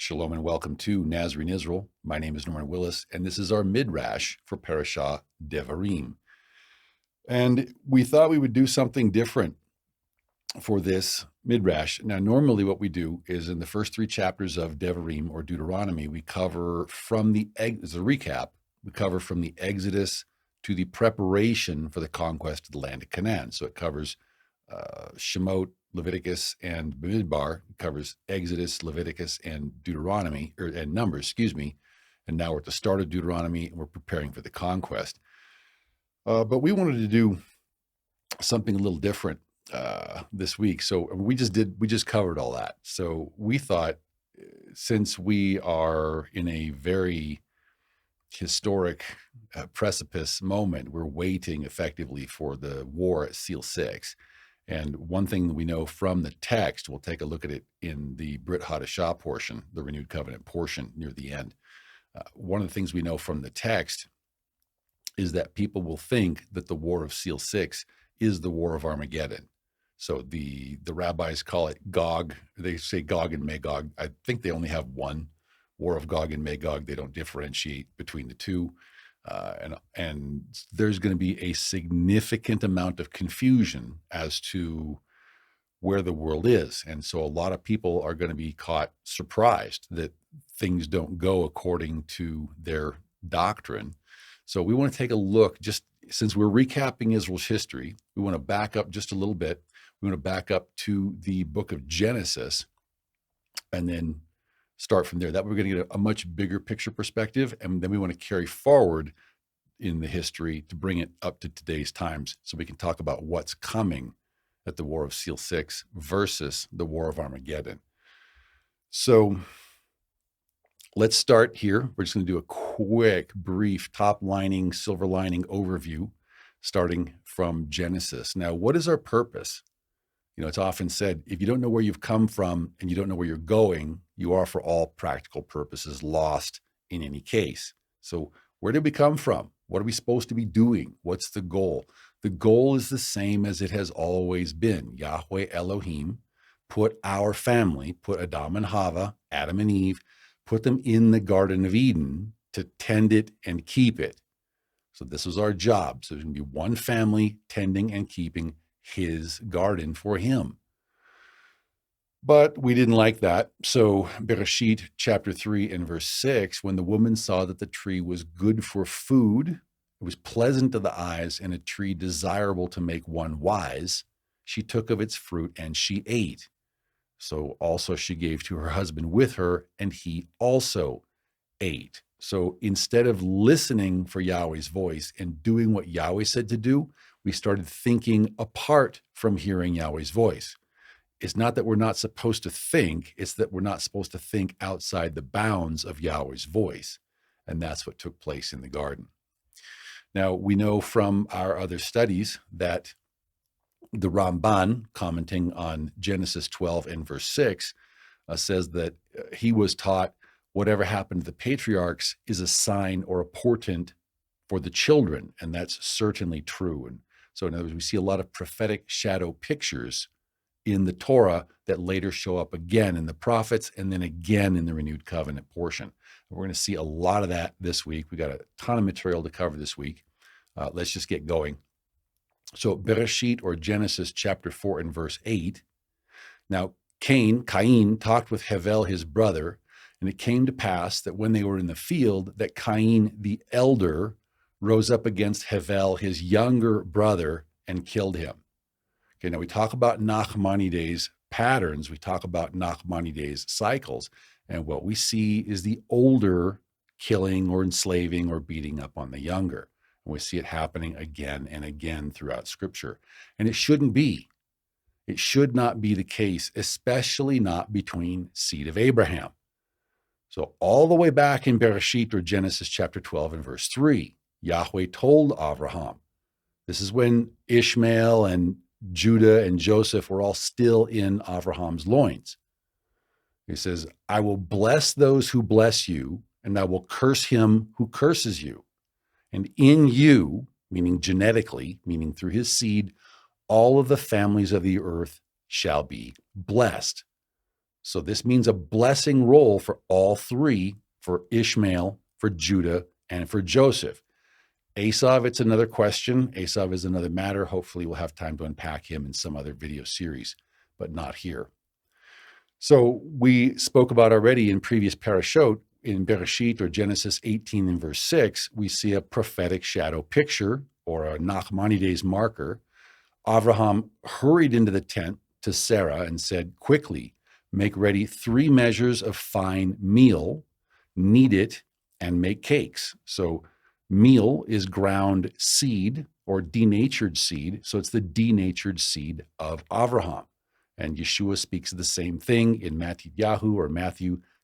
Shalom and welcome to Nazarene Israel. My name is Norman Willis, and this is our midrash for Parasha Devarim. And we thought we would do something different for this midrash. Now, normally what we do is in the first three chapters of Devarim or Deuteronomy, we cover from as a recap, we cover from the Exodus to the preparation for the conquest of the land of Canaan. So it covers Shemot, Leviticus, and Bamidbar. It covers Exodus, Leviticus, and Deuteronomy, and Numbers, And now we're at the start of Deuteronomy, and we're preparing for the conquest. But we wanted to do something a little different this week. So we just covered all that. So we thought, since we are in a very historic precipice moment, we're waiting effectively for the war at Seal 6. And one thing that we know from the text, we'll take a look at it in the Brit Chadasha portion, the renewed covenant portion near the end. One of the things we know from the text is that people will think that the war of Seal 6 is the war of Armageddon. So the rabbis call it Gog. They say Gog and Magog. I think they only have one war of Gog and Magog. They don't differentiate between the two. And there's going to be a significant amount of confusion as to where the world is. And so a lot of people are going to be caught surprised that things don't go according to their doctrine. So we want to take a look, just since we're recapping Israel's history, we want to back up just a little bit. We want to back up to the book of Genesis and then start from there. That way we're going to get a much bigger picture perspective, and then we want to carry forward in the history to bring it up to today's times so we can talk about what's coming at the War of Seal 6 versus the War of Armageddon. So let's start here. We're just going to do a quick, brief, top lining, silver lining overview starting from Genesis. Now, what is our purpose? It's often said, if you don't know where you've come from and you don't know where you're going, you are, for all practical purposes, lost in any case. So where did we come from? What are we supposed to be doing? What's the goal? The goal is the same as it has always been. Yahweh Elohim put our family, put Adam and Hava, Adam and Eve, put them in the Garden of Eden to tend it and keep it. So this was our job. So there's going to be one family tending and keeping his garden for him. But we didn't like that. So Bereshit chapter 3 and verse 6, when the woman saw that the tree was good for food, it was pleasant to the eyes, and a tree desirable to make one wise, she took of its fruit and she ate. So also she gave to her husband with her, and he also ate. So instead of listening for Yahweh's voice and doing what Yahweh said to do, we started thinking apart from hearing Yahweh's voice. It's not that we're not supposed to think, it's that we're not supposed to think outside the bounds of Yahweh's voice. And that's what took place in the garden. Now, we know from our other studies that the Ramban, commenting on Genesis 12 and verse 6, says that he was taught whatever happened to the patriarchs is a sign or a portent for the children. And that's certainly true. And so in other words, we see a lot of prophetic shadow pictures in the Torah that later show up again in the prophets and then again in the renewed covenant portion. We're going to see a lot of that this week. We got a ton of material to cover this week. Let's just get going. So Bereshit, or Genesis chapter 4 and verse 8. Now Cain talked with Hevel his brother, and it came to pass that when they were in the field, that Cain the elder rose up against Hevel his younger brother and killed him. Okay, now we talk about Nachmanides patterns. We talk about Nachmanides cycles. And what we see is the older killing or enslaving or beating up on the younger. And we see it happening again and again throughout Scripture. And it shouldn't be. It should not be the case, especially not between seed of Abraham. So all the way back in Bereshit, or Genesis chapter 12 and verse 3, Yahweh told Abraham, this is when Ishmael and Judah and Joseph were all still in Abraham's loins. He says, I will bless those who bless you, and I will curse him who curses you. And in you, meaning genetically, meaning through his seed, all of the families of the earth shall be blessed. So this means a blessing roll for all three, for Ishmael, for Judah, and for Joseph. Esau, it's another question. Esau is another matter. Hopefully we'll have time to unpack him in some other video series, but not here. So we spoke about already in previous parashot, in Bereshit or Genesis 18 and verse 6, we see a prophetic shadow picture or a Nachmanides marker. Abraham hurried into the tent to Sarah and said, quickly, make ready 3 measures of fine meal, knead it, and make cakes. So meal is ground seed or denatured seed. So it's the denatured seed of Abraham. And Yeshua speaks of the same thing in Matthew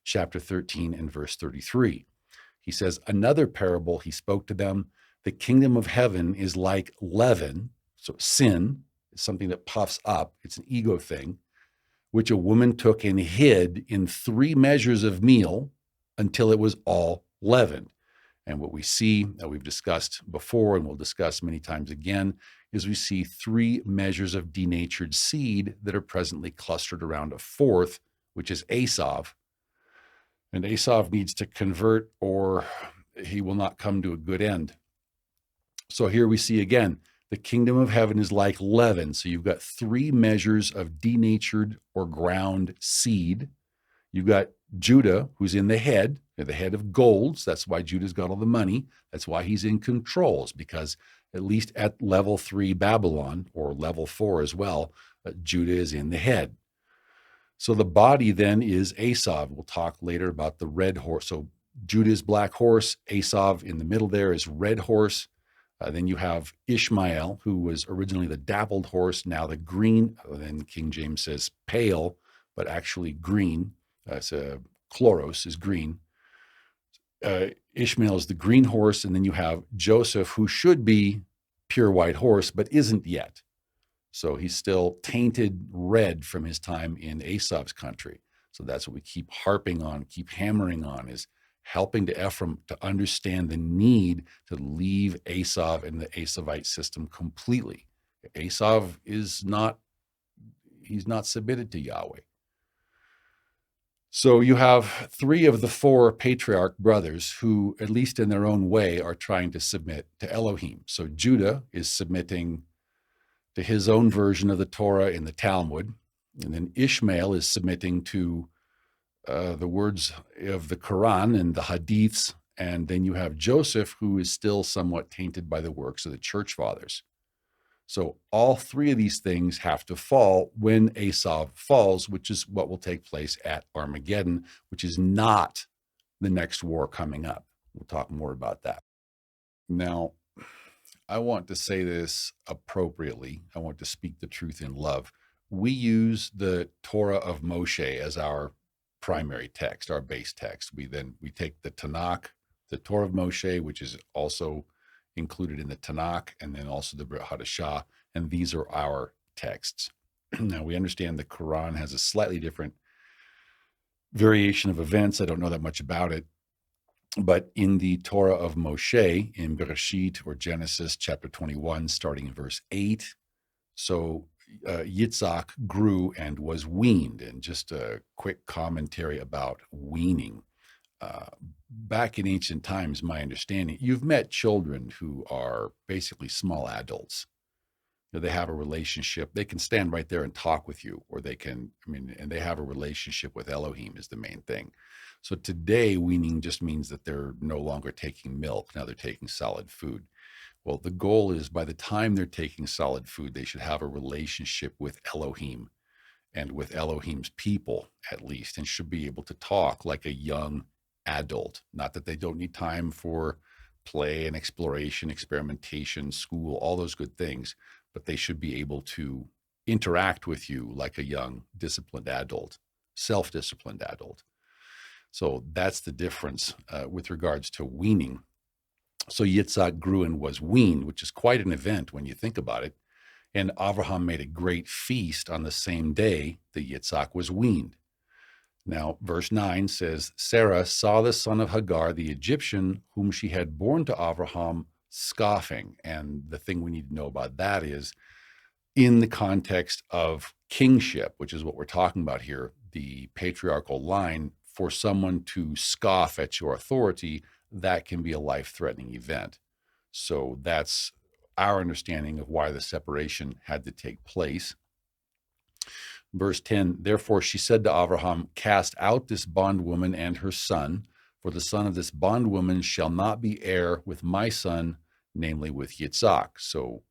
chapter 13 and verse 33. He says, another parable he spoke to them, the kingdom of heaven is like leaven. So sin is something that puffs up. It's an ego thing, which a woman took and hid in 3 measures of meal until it was all leavened. And what we see that we've discussed before and we'll discuss many times again is we see 3 measures of denatured seed that are presently clustered around a 4th, which is Esau. And Esau needs to convert or he will not come to a good end. So here we see again, the kingdom of heaven is like leaven. So you've got 3 measures of denatured or ground seed. You've got Judah, who's in the head of gold. So that's why Judah's got all the money. That's why he's in controls, because at least at level 3 Babylon, or level 4 as well, Judah is in the head. So the body then is Esau. We'll talk later about the red horse. So Judah's black horse, Esau in the middle there is red horse. Then you have Ishmael, who was originally the dappled horse, now the green. Then King James says pale, but actually green. It's chloros is green. Ishmael is the green horse, and then you have Joseph, who should be pure white horse, but isn't yet. So he's still tainted red from his time in Esau's country. So that's what we keep harping on, keep hammering on, is helping to Ephraim to understand the need to leave Esau and the Esavite system completely. Esau is not, he's not submitted to Yahweh. So you have 3 of the 4 patriarch brothers who, at least in their own way, are trying to submit to Elohim. So Judah is submitting to his own version of the Torah in the Talmud, and then Ishmael is submitting to the words of the Quran and the Hadiths, and then you have Joseph, who is still somewhat tainted by the works of the church fathers. So all 3 of these things have to fall when Esau falls, which is what will take place at Armageddon, which is not the next war coming up. We'll talk more about that. Now, I want to say this appropriately. I want to speak the truth in love. We use the Torah of Moshe as our primary text, our base text. We take the Tanakh, the Torah of Moshe, which is also included in the Tanakh, and then also the Brit Chadasha, and these are our texts. Now, we understand the Quran has a slightly different variation of events. I don't know that much about it, but in the Torah of Moshe, in Bereshit or Genesis chapter 21, starting in verse 8, so Yitzhak grew and was weaned. And just a quick commentary about weaning. Back in ancient times, my understanding, you've met children who are basically small adults. You know, they have a relationship. They can stand right there and talk with you, or they can, and they have a relationship with Elohim is the main thing. So today, weaning just means that they're no longer taking milk. Now they're taking solid food. Well, the goal is by the time they're taking solid food, they should have a relationship with Elohim and with Elohim's people, at least, and should be able to talk like a young adult. Not that they don't need time for play and exploration, experimentation, school, all those good things, but they should be able to interact with you like a young, disciplined adult, self-disciplined adult. So that's the difference with regards to weaning. So Yitzhak grew and was weaned, which is quite an event when you think about it. And Abraham made a great feast on the same day that Yitzhak was weaned. Now, verse 9 says, Sarah saw the son of Hagar, the Egyptian, whom she had borne to Abraham, scoffing. And the thing we need to know about that is, in the context of kingship, which is what we're talking about here, the patriarchal line, for someone to scoff at your authority, that can be a life-threatening event. So that's our understanding of why the separation had to take place. Verse 10, therefore she said to Abraham, cast out this bondwoman and her son, for the son of this bondwoman shall not be heir with my son, namely with Yitzhak. So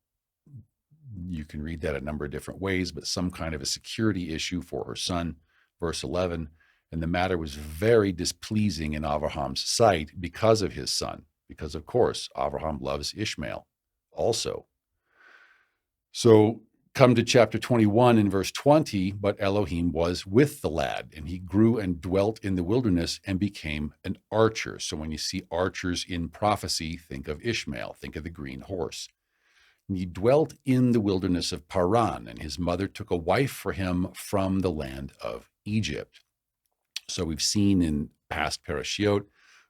you can read that a number of different ways, but some kind of a security issue for her son. Verse 11, and the matter was very displeasing in Abraham's sight because of his son, because of course, Abraham loves Ishmael also. So come to chapter 21 in verse 20, but Elohim was with the lad, and he grew and dwelt in the wilderness and became an archer. So when you see archers in prophecy, think of Ishmael, think of the green horse. And he dwelt in the wilderness of Paran, and his mother took a wife for him from the land of Egypt. So we've seen in past parashiot,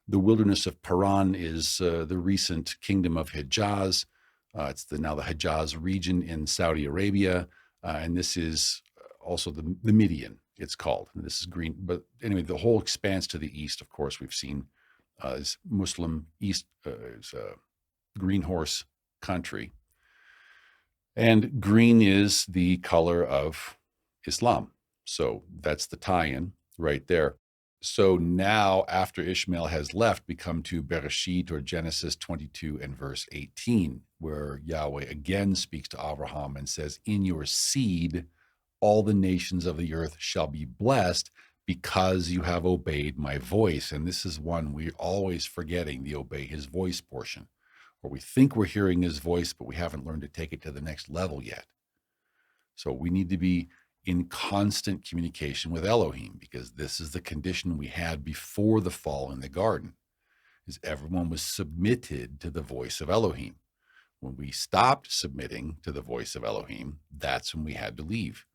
the wilderness of Paran is the recent kingdom of Hijaz. It's now the Hijaz region in Saudi Arabia, and this is also the Midian, it's called. And this is green, but anyway, the whole expanse to the east, of course, we've seen is Muslim East, is green horse country. And green is the color of Islam. So that's the tie-in right there. So now, after Ishmael has left, we come to Bereshit, or Genesis 22 and verse 18, where Yahweh again speaks to Abraham and says, in your seed, all the nations of the earth shall be blessed because you have obeyed my voice. And this is one we're always forgetting, the obey his voice portion, or we think we're hearing his voice, but we haven't learned to take it to the next level yet. So we need to be in constant communication with Elohim, because this is the condition we had before the fall in the garden, is everyone was submitted to the voice of Elohim. When we stopped submitting to the voice of Elohim, that's when we had to leave.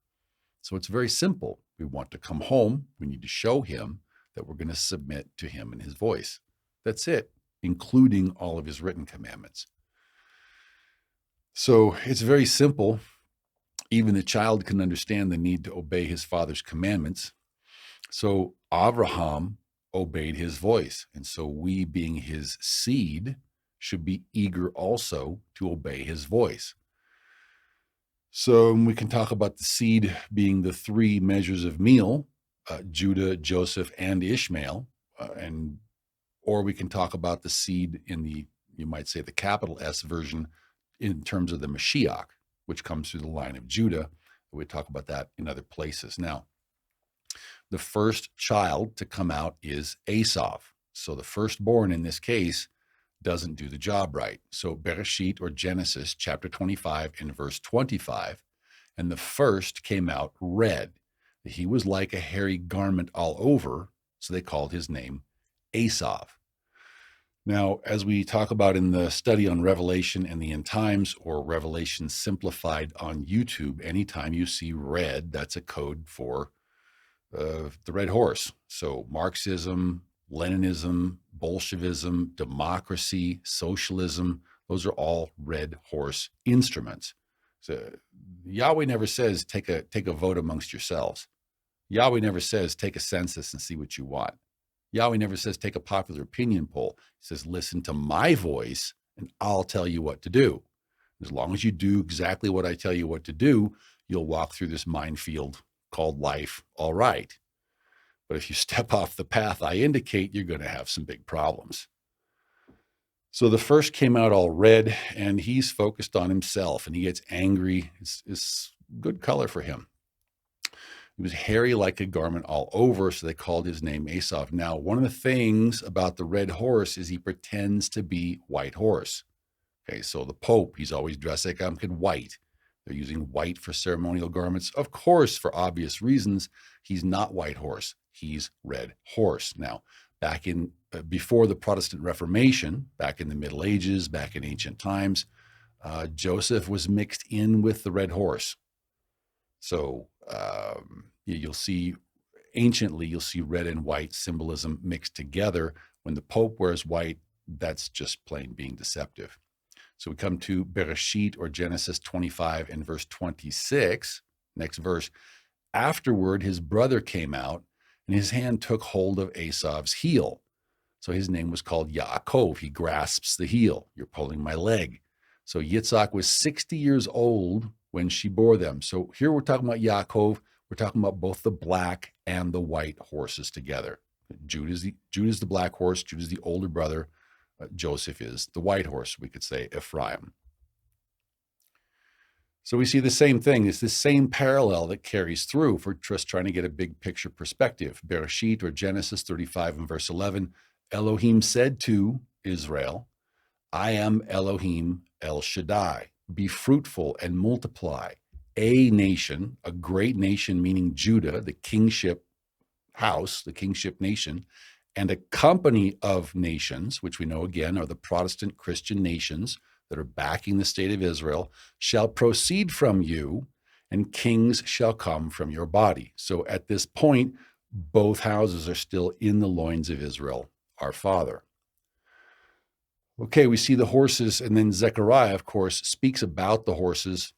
So it's very simple. We want to come home. We need to show him that we're going to submit to him and his voice. That's it, including all of his written commandments. So it's very simple. Even the child can understand the need to obey his father's commandments. So Abraham obeyed his voice. And so we, being his seed, should be eager also to obey his voice. So we can talk about the seed being the three measures of meal, Judah, Joseph, and Ishmael. Or we can talk about the seed in the, you might say, the capital S version in terms of the Mashiach, which comes through the line of Judah. We talk about that in other places. Now, the first child to come out is Esau. So the firstborn in this case doesn't do the job right. So Bereshit, or Genesis, chapter 25 and verse 25, and the first came out red. He was like a hairy garment all over, so they called his name Esau. Now, as we talk about in the study on Revelation and the End Times, or Revelation Simplified on YouTube, anytime you see red, that's a code for the red horse. So Marxism, Leninism, Bolshevism, democracy, socialism, those are all red horse instruments. So Yahweh never says take a vote amongst yourselves. Yahweh never says take a census and see what you want. Yahweh never says take a popular opinion poll. He says listen to my voice and I'll tell you what to do. As long as you do exactly what I tell you what to do, you'll walk through this minefield called life all right. But if you step off the path I indicate, you're going to have some big problems. So the first came out all red, and he's focused on himself, and he gets angry. It's good color for him. He was hairy like a garment all over, so they called his name Esau. Now, one of the things about the red horse is he pretends to be white horse. Okay, so the Pope, he's always dressed like white. They're using white for ceremonial garments. Of course, for obvious reasons, he's not white horse. He's red horse. Now, back in before the Protestant Reformation, back in the Middle Ages, back in ancient times, Joseph was mixed in with the red horse. So you'll see, anciently, you'll see red and white symbolism mixed together. When the Pope wears white, that's just plain being deceptive. So we come to Bereshit, or Genesis 25 and verse 26, next verse. Afterward, his brother came out, and his hand took hold of Esau's heel. So his name was called Yaakov. He grasps the heel. You're pulling my leg. So Yitzhak was 60 years old when she bore them. So here we're talking about Yaakov. We're talking about both the black and the white horses together. Judah's the black horse. Judah's the older brother. Joseph is the white horse, we could say, Ephraim. So we see the same thing. It's the same parallel that carries through for just trying to get a big picture perspective. Bereshit, or Genesis 35 and verse 11, Elohim said to Israel, I am Elohim El Shaddai. Be fruitful and multiply. A nation, a great nation, meaning Judah, the kingship house, the kingship nation, and a company of nations, which we know again are the Protestant Christian nations that are backing the state of Israel, shall proceed from you, and kings shall come from your body. So at this point, both houses are still in the loins of Israel, our father. Okay, we see the horses, and then Zechariah, of course, speaks about the horses.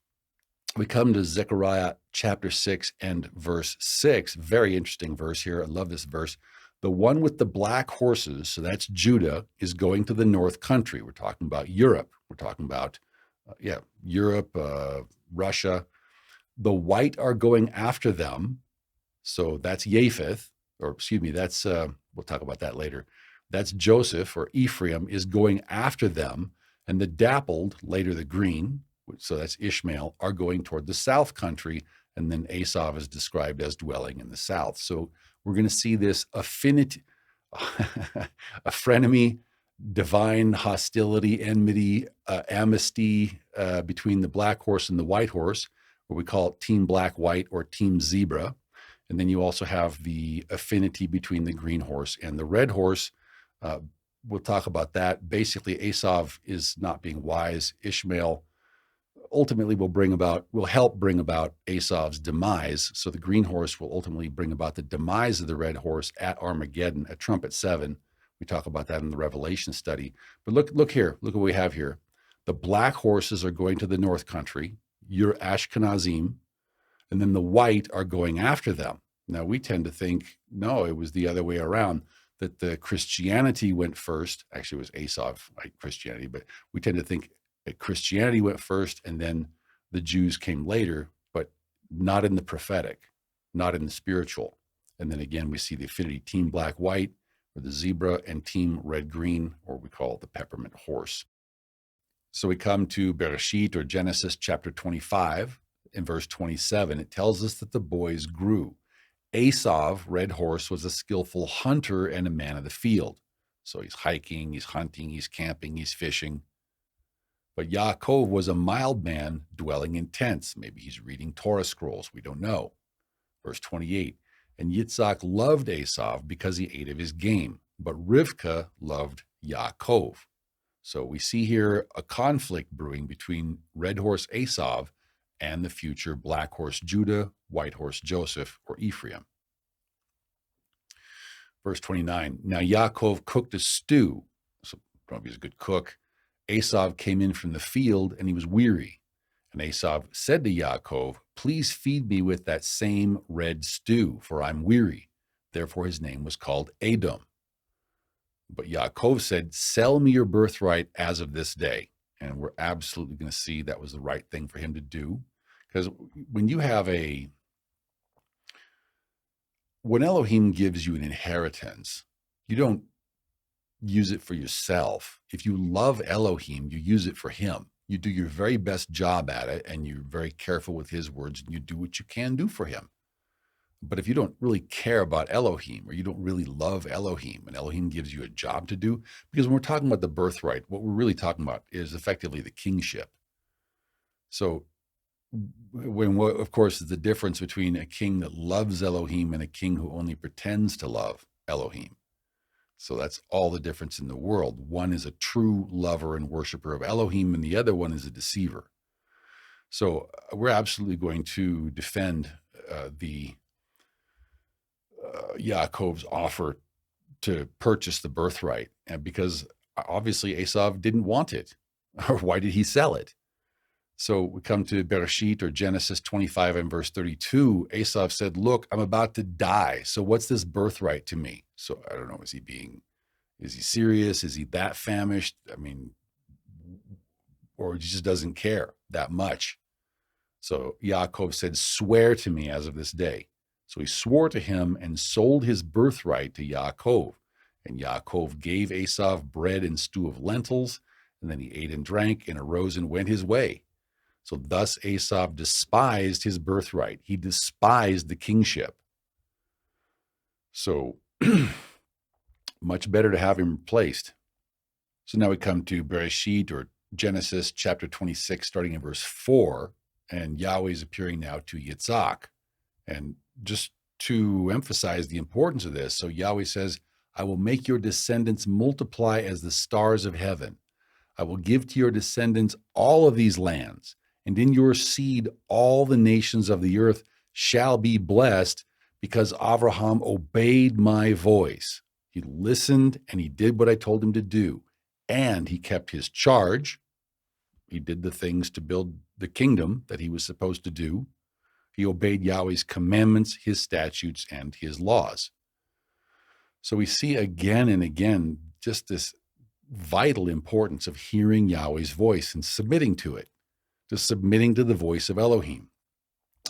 We come to Zechariah chapter 6 and verse 6. Very interesting verse here. I love this verse. The one with the black horses, so that's Judah, is going to the north country. We're talking about Europe. We're talking about, Europe, Russia. The white are going after them. So that's Japheth, we'll talk about that later. That's Joseph, or Ephraim, is going after them. And the dappled, later the green, so that's Ishmael, are going toward the south country. And then Esau is described as dwelling in the south. So we're going to see this affinity, a frenemy, divine hostility, enmity, amnesty between the black horse and the white horse, what we call Team Black White or Team Zebra. And then you also have the affinity between the green horse and the red horse. We'll talk about that. Basically, Esau is not being wise. Ishmael ultimately will help bring about Esau's demise. So the green horse will ultimately bring about the demise of the red horse at Armageddon, at trumpet 7. We talk about that in the Revelation study. But look here. Look what we have here. The black horses are going to the north country. You're Ashkenazim. And then the white are going after them. Now, we tend to think, no, it was the other way around, that the Christianity went first. Actually, it was Esau, Christianity, but we tend to think that Christianity went first and then the Jews came later, but not in the prophetic, not in the spiritual. And then again, we see the affinity Team Black-White, or the zebra, and Team Red-Green, or we call it the peppermint horse. So we come to Bereshit, or Genesis chapter 25. In verse 27, it tells us that the boys grew. Esau, red horse, was a skillful hunter and a man of the field. So he's hiking, he's hunting, he's camping, he's fishing. But Yaakov was a mild man dwelling in tents. Maybe he's reading Torah scrolls. We don't know. Verse 28, and Yitzhak loved Esau because he ate of his game, but Rivkah loved Yaakov. So we see here a conflict brewing between red horse Esau and the future black horse Judah, white horse Joseph, or Ephraim. Verse 29, now Yaakov cooked a stew. So probably he's a good cook. Esau came in from the field and he was weary. And Esau said to Yaakov, please feed me with that same red stew, for I'm weary. Therefore his name was called Edom. But Yaakov said, sell me your birthright as of this day. And we're absolutely going to see that was the right thing for him to do. Because when Elohim gives you an inheritance, you don't use it for yourself. If you love Elohim, you use it for him. You do your very best job at it, and you're very careful with his words, and you do what you can do for him. But if you don't really care about Elohim, or you don't really love Elohim, and Elohim gives you a job to do, because when we're talking about the birthright, what we're really talking about is effectively the kingship. So of course, the difference between a king that loves Elohim and a king who only pretends to love Elohim. So that's all the difference in the world. One is a true lover and worshiper of Elohim, and the other one is a deceiver. So we're absolutely going to defend Yaakov's offer to purchase the birthright, and because obviously Esau didn't want it, or why did he sell it? So we come to Bereshit, or Genesis 25 and verse 32. Esau said, look, I'm about to die. So what's this birthright to me? So I don't know, is he serious? Is he that famished? I mean, or he just doesn't care that much. So Yaakov said, swear to me as of this day. So he swore to him and sold his birthright to Yaakov. And Yaakov gave Esau bread and stew of lentils, and then he ate and drank and arose and went his way. So thus Esau despised his birthright. He despised the kingship. So much better to have him replaced. So now we come to Bereshit, or Genesis chapter 26, starting in verse 4. And Yahweh is appearing now to Yitzhak. And just to emphasize the importance of this, so Yahweh says, I will make your descendants multiply as the stars of heaven. I will give to your descendants all of these lands, and in your seed all the nations of the earth shall be blessed, because Abraham obeyed my voice. He listened and he did what I told him to do, and he kept his charge. He did the things to build the kingdom that he was supposed to do. He obeyed Yahweh's commandments, his statutes, and his laws. So we see again and again just this vital importance of hearing Yahweh's voice and submitting to it, to submitting to the voice of Elohim.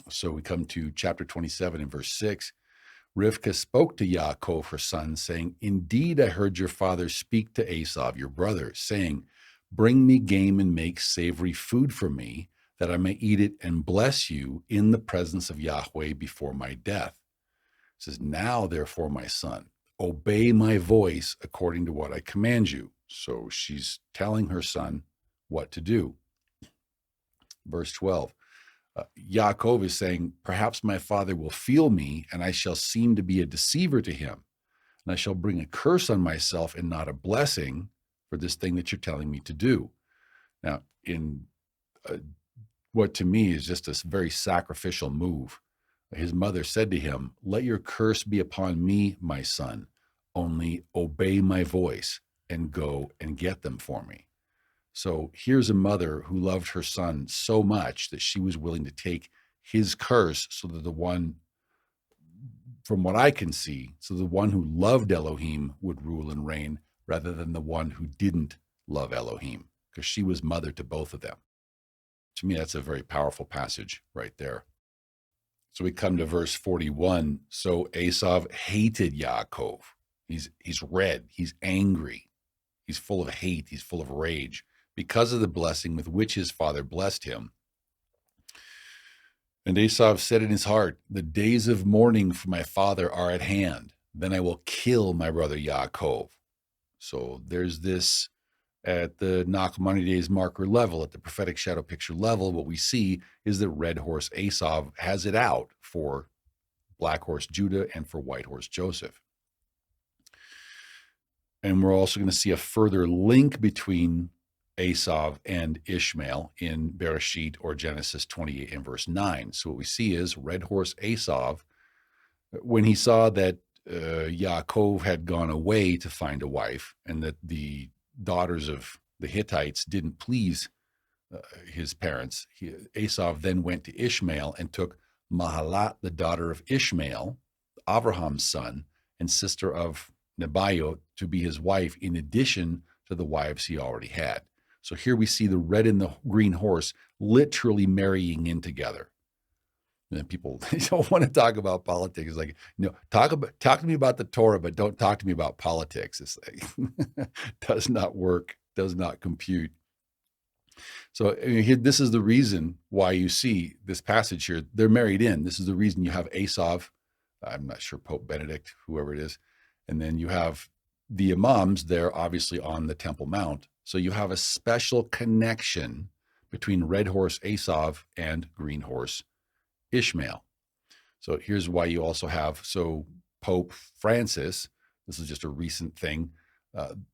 So we come to chapter 27 and verse 6. Rivkah spoke to Yaakov, her son, saying, indeed, I heard your father speak to Esau, your brother, saying, bring me game and make savory food for me, that I may eat it and bless you in the presence of Yahweh before my death. It says, now, therefore, my son, obey my voice according to what I command you. So she's telling her son what to do. Verse 12, Yaakov is saying, perhaps my father will feel me, and I shall seem to be a deceiver to him. And I shall bring a curse on myself and not a blessing for this thing that you're telling me to do. Now, in what to me is just a very sacrificial move, his mother said to him, let your curse be upon me, my son, only obey my voice and go and get them for me. So here's a mother who loved her son so much that she was willing to take his curse so that the one, from what I can see, so the one who loved Elohim would rule and reign rather than the one who didn't love Elohim, because she was mother to both of them. To me, that's a very powerful passage right there. So we come to verse 41. So Esau hated Yaakov. He's red. He's angry. He's full of hate. He's full of rage because of the blessing with which his father blessed him. And Esau said in his heart, the days of mourning for my father are at hand. Then I will kill my brother Yaakov. So there's this at the Nachmanides marker level, at the prophetic shadow picture level. What we see is that red horse Esau has it out for black horse Judah and for white horse Joseph. And we're also going to see a further link between Esau and Ishmael in Bereshit, or Genesis 28 and verse 9. So what we see is red horse Esau, when he saw that Yaakov had gone away to find a wife, and that the daughters of the Hittites didn't please his parents, Esau then went to Ishmael and took Mahalat, the daughter of Ishmael, Abraham's son, and sister of Nebaioth, to be his wife, in addition to the wives he already had. So here we see the red and the green horse literally marrying in together. And people don't want to talk about politics. It's like, talk to me about the Torah, but don't talk to me about politics. It's like, does not work, does not compute. So this is the reason why you see this passage here. They're married in. This is the reason you have Esau, I'm not sure, Pope Benedict, whoever it is. And then you have the imams there, obviously on the Temple Mount. So you have a special connection between red horse Esau and green horse Ishmael. So here's why you also have, Pope Francis, this is just a recent thing,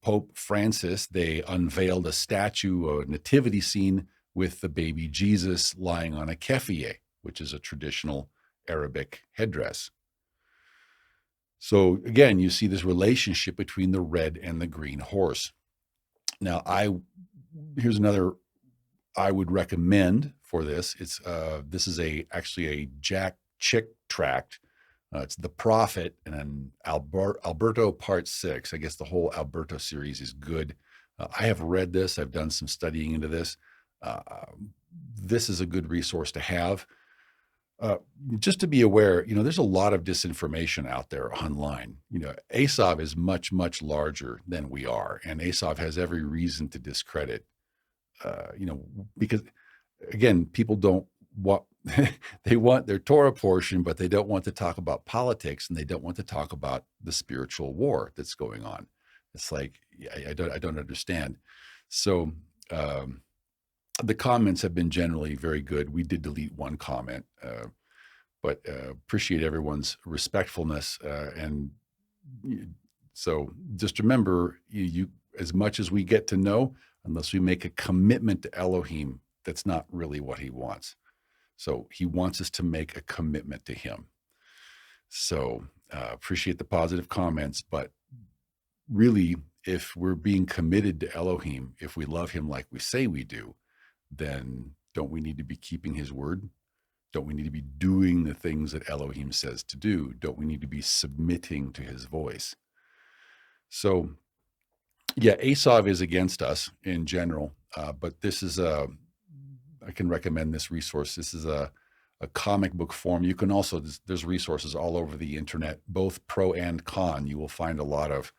Pope Francis, they unveiled a statue, a nativity scene with the baby Jesus lying on a keffiyeh, which is a traditional Arabic headdress. So again, you see this relationship between the red and the green horse. Now, here's another I would recommend for this, this is actually a Jack Chick tract. It's The Prophet and then Alberto Part 6. I guess the whole Alberto series is good. I have read this. I've done some studying into this. This is a good resource to have. Just to be aware, there's a lot of disinformation out there online. Esau is much, much larger than we are, and Esau has every reason to discredit, because again, people don't want, they want their Torah portion, but they don't want to talk about politics, and they don't want to talk about the spiritual war that's going on. It's like, I don't understand. So, the comments have been generally very good. We did delete one comment, but appreciate everyone's respectfulness. And so just remember, you as much as we get to know, unless we make a commitment to Elohim, that's not really what he wants. So he wants us to make a commitment to him. So appreciate the positive comments, but really, if we're being committed to Elohim, if we love him like we say we do, then don't we need to be keeping his word? Don't we need to be doing the things that Elohim says to do? Don't we need to be submitting to his voice? So, yeah, Esau is against us in general, but this is I can recommend this resource. This is a comic book form. You can also, there's resources all over the internet, both pro and con. You will find a lot of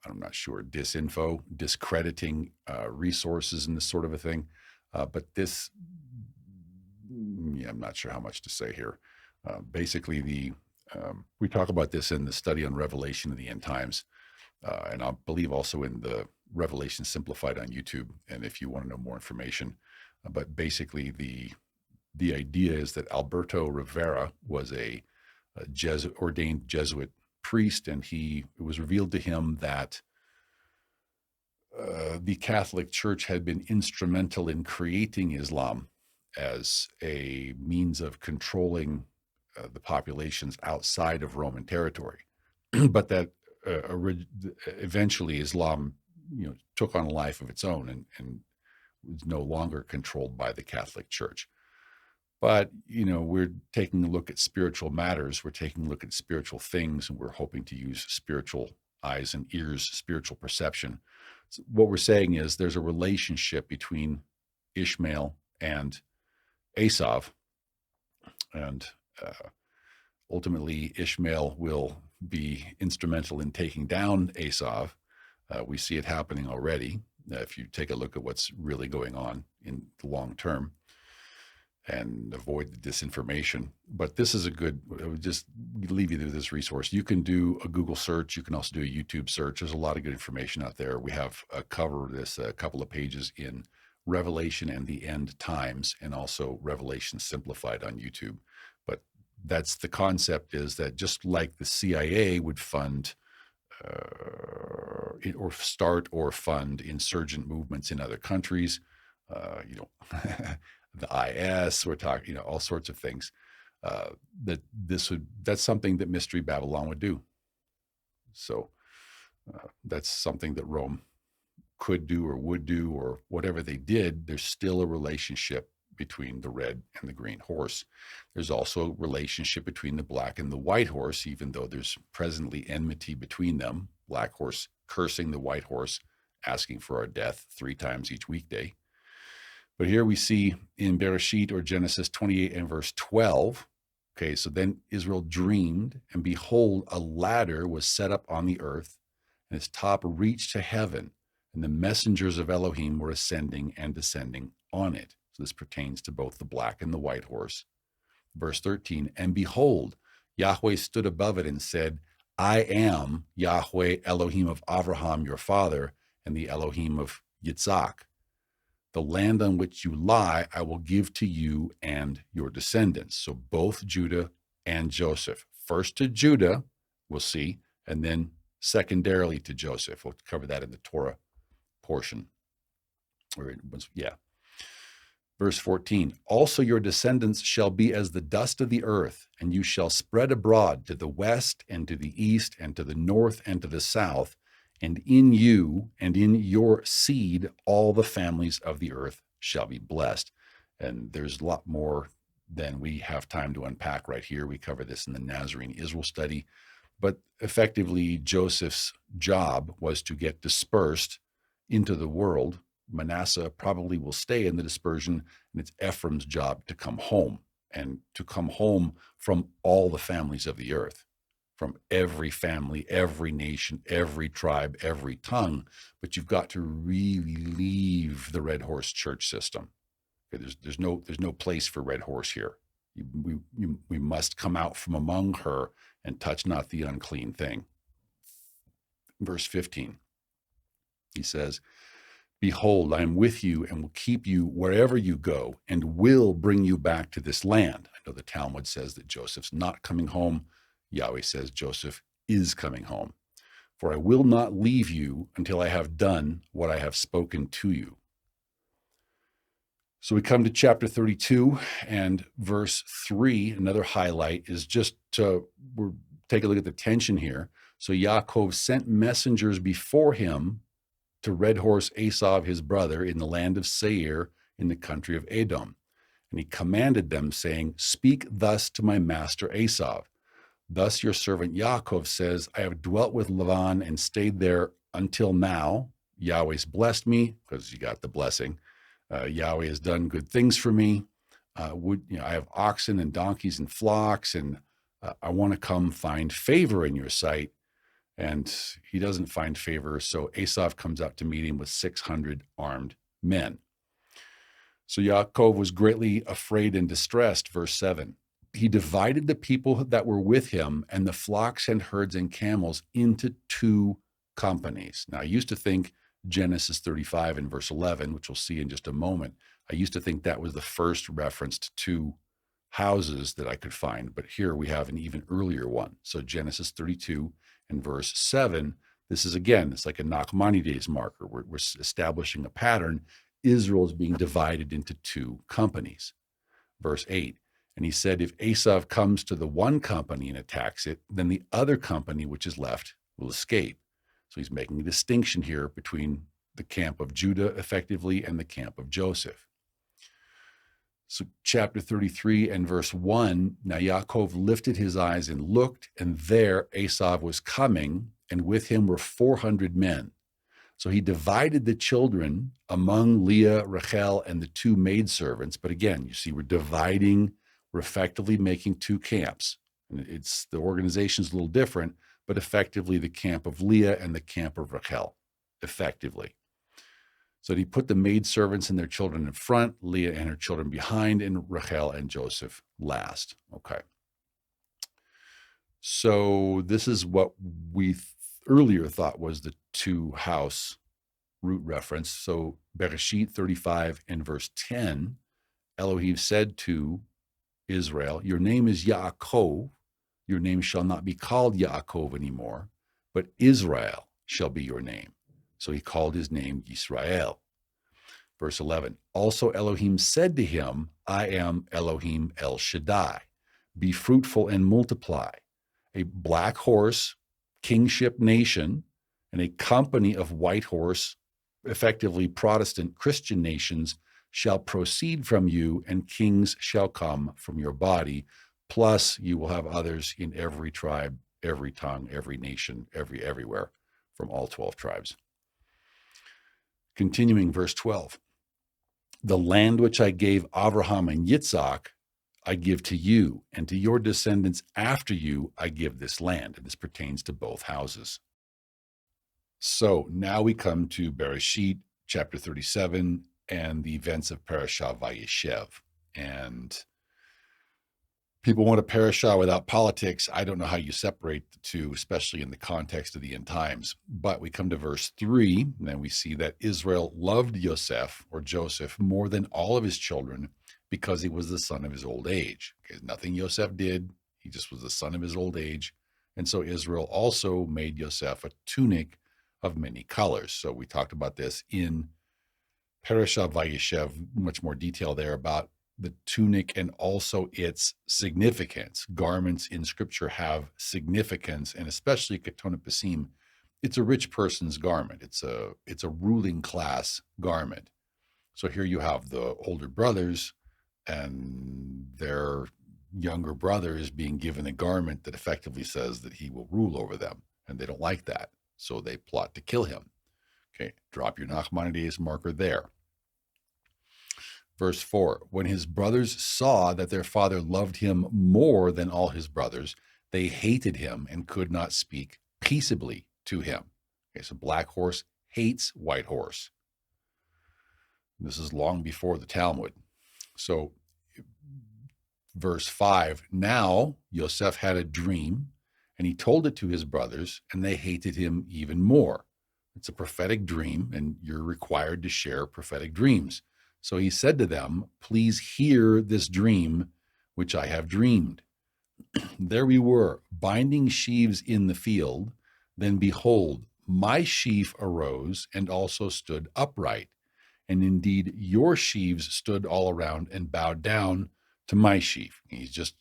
I'm not sure, disinfo, discrediting resources and this sort of a thing. But this, I'm not sure how much to say here. Basically, we talk about this in the study on Revelation of the End Times, and I believe also in the Revelation Simplified on YouTube. And if you want to know more information, but basically the idea is that Alberto Rivera was a ordained Jesuit priest, and it was revealed to him that the Catholic Church had been instrumental in creating Islam as a means of controlling the populations outside of Roman territory, but that eventually Islam, took on a life of its own and was no longer controlled by the Catholic Church. But, we're taking a look at spiritual matters. We're taking a look at spiritual things, and we're hoping to use spiritual eyes and ears, spiritual perception. So what we're saying is there's a relationship between Ishmael and Esau, and ultimately Ishmael will be instrumental in taking down Esau. We see it happening already. If you take a look at what's really going on in the long term, and avoid the disinformation. But this is I would just leave you with this resource. You can do a Google search. You can also do a YouTube search. There's a lot of good information out there. We have covered this a couple of pages in Revelation and the End Times, and also Revelation Simplified on YouTube. But that's the concept, is that just like the CIA would fund or start or fund insurgent movements in other countries, the IS, we're talking, all sorts of things, that's something that Mystery Babylon would do. So that's something that Rome could do or would do, or whatever they did. There's still a relationship between the red and the green horse. There's also a relationship between the black and the white horse, even though there's presently enmity between them. Black horse cursing the white horse, asking for our death 3 times each weekday. But here we see in Bereshit, or Genesis 28 and verse 12, okay, so then Israel dreamed, and behold, a ladder was set up on the earth, and its top reached to heaven, and the messengers of Elohim were ascending and descending on it. So this pertains to both the black and the white horse. Verse 13, and behold, Yahweh stood above it and said, I am Yahweh Elohim of Abraham your father, and the Elohim of Yitzhak. The land on which you lie, I will give to you and your descendants. So both Judah and Joseph. First to Judah, we'll see, and then secondarily to Joseph. We'll cover that in the Torah portion. Verse 14, also your descendants shall be as the dust of the earth, and you shall spread abroad to the west and to the east and to the north and to the south, And in you and in your seed, all the families of the earth shall be blessed. And there's a lot more than we have time to unpack right here. We cover this in the Nazarene Israel study. But effectively, Joseph's job was to get dispersed into the world. Manasseh probably will stay in the dispersion, and it's Ephraim's job to come home, and to come home from all the families of the earth, from every family, every nation, every tribe, every tongue. But you've got to really leave the Red Horse church system. Okay, there's no place for Red Horse here. We must come out from among her and touch not the unclean thing. Verse 15, he says, behold, I am with you and will keep you wherever you go and will bring you back to this land. I know the Talmud says that Joseph's not coming home. Yahweh says Joseph is coming home. For I will not leave you until I have done what I have spoken to you. So we come to chapter 32 and verse 3. Another highlight is just to take a look at the tension here. So Yaakov sent messengers before him to Red Horse Esau, his brother, in the land of Seir, in the country of Edom. And he commanded them, saying, speak thus to my master Esau. Thus your servant Yaakov says, I have dwelt with Laban and stayed there until now. Yahweh's blessed me, because you got the blessing. Yahweh has done good things for me. I have oxen and donkeys and flocks, and I want to come find favor in your sight. And he doesn't find favor, so Esau comes out to meet him with 600 armed men. So Yaakov was greatly afraid and distressed, verse 7. He divided the people that were with him and the flocks and herds and camels into two companies. Now, I used to think Genesis 35 and verse 11, which we'll see in just a moment, I used to think that was the first reference to two houses that I could find, but here we have an even earlier one. So Genesis 32 and verse 7, this is again, it's like a Nachmanides marker. We're establishing a pattern. Israel is being divided into two companies. Verse 8, and he said, if Esau comes to the one company and attacks it, then the other company which is left will escape. So he's making a distinction here between the camp of Judah effectively and the camp of Joseph. So chapter 33 and verse 1, now Yaakov lifted his eyes and looked, and there Esau was coming, and with him were 400 men. So he divided the children among Leah, Rachel, and the two maidservants. But again, you see, we're effectively making two camps. And the organization's a little different, but effectively the camp of Leah and the camp of Rachel, effectively. So he put the maidservants and their children in front, Leah and her children behind, and Rachel and Joseph last. Okay. So this is what we earlier thought was the two-house root reference. So Bereshit 35 and verse 10, Elohim said to Israel, your name is Yaakov. Your name shall not be called Yaakov anymore, but Israel shall be your name. So he called his name Yisrael. Verse 11, also Elohim said to him, I am Elohim El Shaddai. Be fruitful and multiply. A black horse, kingship nation, and a company of white horse, effectively Protestant Christian nations, shall proceed from you, and kings shall come from your body. Plus you will have others in every tribe, every tongue, every nation, everywhere, from all 12 tribes. Continuing verse 12, the land which I gave Abraham and Yitzhak, I give to you, and to your descendants after you, I give this land. And this pertains to both houses. So now we come to Bereshit, chapter 37, and the events of Parasha Vayeshev. And people want a parasha without politics. I don't know how you separate the two, especially in the context of the end times. But we come to verse 3, and then we see that Israel loved Yosef, or Joseph, more than all of his children because he was the son of his old age. Okay, nothing Yosef did. He just was the son of his old age. And so Israel also made Yosef a tunic of many colors. So we talked about this in Parasha Vayeshev, much more detail there about the tunic and also its significance. Garments in Scripture have significance, and especially Ketona Pasim it's a rich person's garment. It's a ruling class garment. So here you have the older brothers and their younger brother is being given a garment that effectively says that he will rule over them, and they don't like that. So they plot to kill him. Okay, drop your Nachmanides marker there. Verse 4, when his brothers saw that their father loved him more than all his brothers, they hated him and could not speak peaceably to him. Okay, so black horse hates white horse. This is long before the Talmud. So verse 5, now Yosef had a dream, and he told it to his brothers, and they hated him even more. It's a prophetic dream, and you're required to share prophetic dreams. So he said to them, please hear this dream which I have dreamed. There we were, binding sheaves in the field. Then behold, my sheaf arose and also stood upright. And indeed, your sheaves stood all around and bowed down to my sheaf. He's just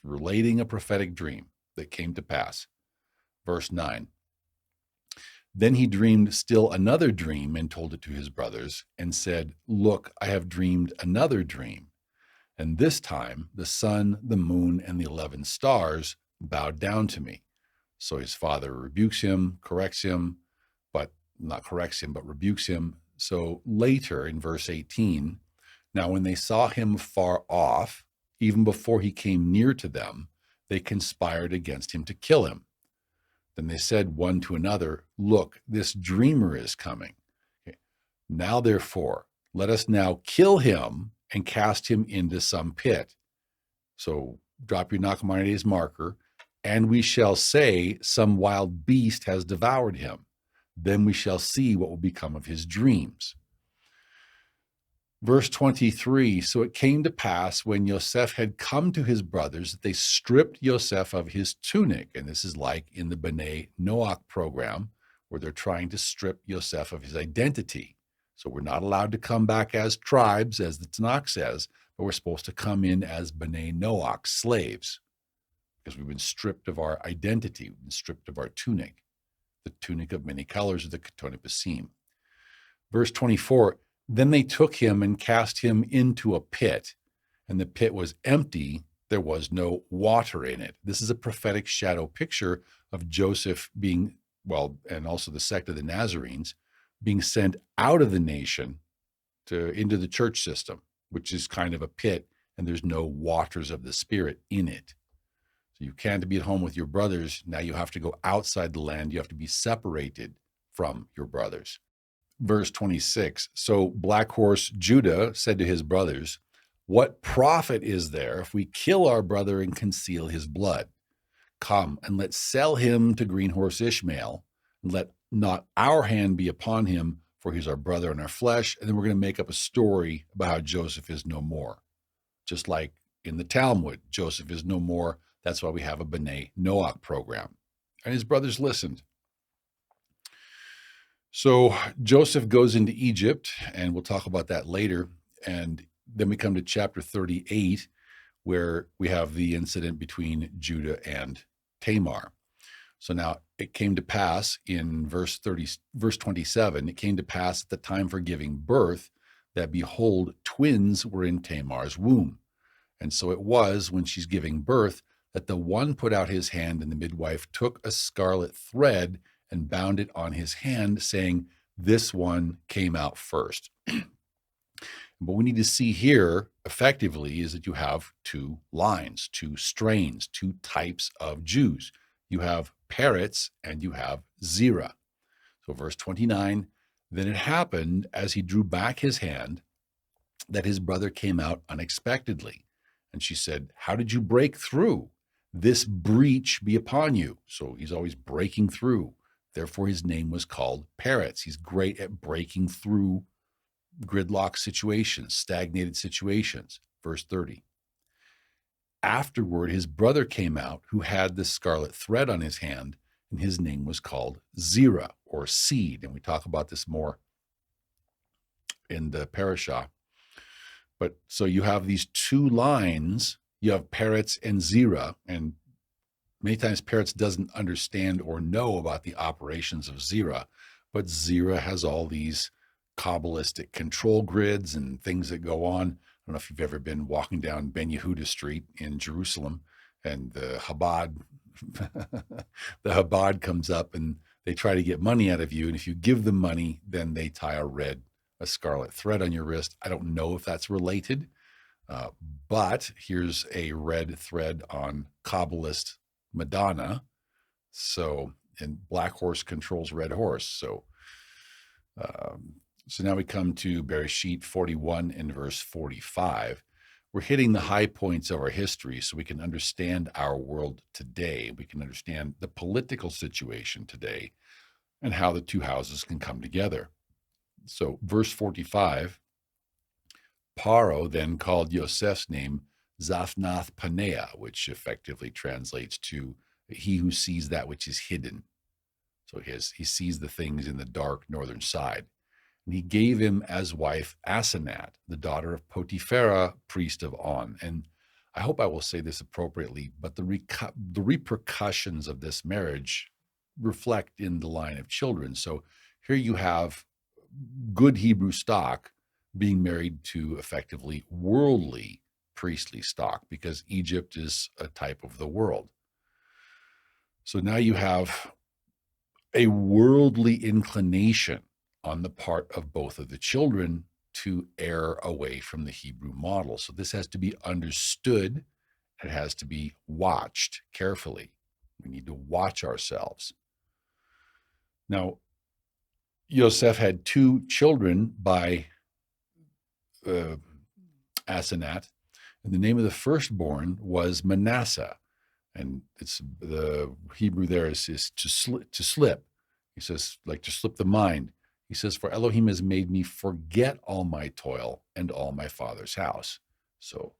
relating a prophetic dream that came to pass. Verse 9. Then he dreamed still another dream and told it to his brothers and said, look, I have dreamed another dream. And this time the sun, the moon, and the 11 stars bowed down to me. So his father rebukes him, corrects him, but not corrects him, but rebukes him. So later in verse 18, now when they saw him far off, even before he came near to them, they conspired against him to kill him. Then they said one to another, look, this dreamer is coming. Okay. Now, therefore, let us now kill him and cast him into some pit. So drop your Nachmanides marker, and we shall say some wild beast has devoured him. Then we shall see what will become of his dreams. Verse 23, so it came to pass when Yosef had come to his brothers that they stripped Yosef of his tunic. And this is like in the Bnei Noach program, where they're trying to strip Yosef of his identity. So we're not allowed to come back as tribes, as the Tanakh says, but we're supposed to come in as Bnei Noach, slaves, because we've been stripped of our identity, we've been stripped of our tunic, the tunic of many colors of the Ketone Pasim. Verse 24, then they took him and cast him into a pit, and the pit was empty. There was no water in it. This is a prophetic shadow picture of Joseph being, well, and also the sect of the Nazarenes, being sent out of the nation into the church system, which is kind of a pit, and there's no waters of the Spirit in it. So you can't be at home with your brothers. Now you have to go outside the land. You have to be separated from your brothers. Verse 26, so Black Horse Judah said to his brothers, what profit is there if we kill our brother and conceal his blood? Come, and let's sell him to Green Horse Ishmael, and let not our hand be upon him, for he's our brother and our flesh. And then we're going to make up a story about how Joseph is no more. Just like in the Talmud, Joseph is no more. That's why we have a Bnei Noach program. And his brothers listened. So Joseph goes into Egypt, and we'll talk about that later. And then we come to chapter 38, where we have the incident between Judah and Tamar. So now it came to pass in verse 27, it came to pass at the time for giving birth that, behold, twins were in Tamar's womb. And so it was when she's giving birth that the one put out his hand, and the midwife took a scarlet thread and bound it on his hand, saying, this one came out first. What we need to see here effectively is that you have two lines, two strains, two types of Jews. You have Peretz and you have Zerah. So verse 29, then it happened as he drew back his hand that his brother came out unexpectedly. And she said, how did you break through? This breach be upon you. So he's always breaking through. Therefore, his name was called Peretz. He's great at breaking through gridlock situations, stagnated situations. Verse 30. Afterward, his brother came out who had the scarlet thread on his hand, and his name was called Zerah, or seed. And we talk about this more in the Parasha. But so you have these two lines. You have Peretz and Zerah, and Many times Peretz doesn't understand or know about the operations of Zerah, but Zerah has all these Kabbalistic control grids and things that go on. I don't know if you've ever been walking down Ben Yehuda Street in Jerusalem, and the Chabad comes up and they try to get money out of you. And if you give them money, then they tie a scarlet thread on your wrist. I don't know if that's related, but here's a red thread on Kabbalist Madonna. So, and black horse controls red horse. So now we come to Bereshit 41 and verse 45. We're hitting the high points of our history so we can understand our world today. We can understand the political situation today and how the two houses can come together. So verse 45, Paro then called Yosef's name Zaphnath Paneah, which effectively translates to he who sees that which is hidden. So he sees the things in the dark northern side. And he gave him as wife Asenath, the daughter of Potipharah, priest of On. And I hope I will say this appropriately, but the repercussions of this marriage reflect in the line of children. So here you have good Hebrew stock being married to effectively worldly priestly stock, because Egypt is a type of the world. So now you have a worldly inclination on the part of both of the children to err away from the Hebrew model. So this has to be understood. It has to be watched carefully. We need to watch ourselves. Now, Yosef had two children by Asenath, and the name of the firstborn was Manasseh. And it's the Hebrew there is to slip. He says, like to slip the mind. He says, for Elohim has made me forget all my toil and all my father's house. So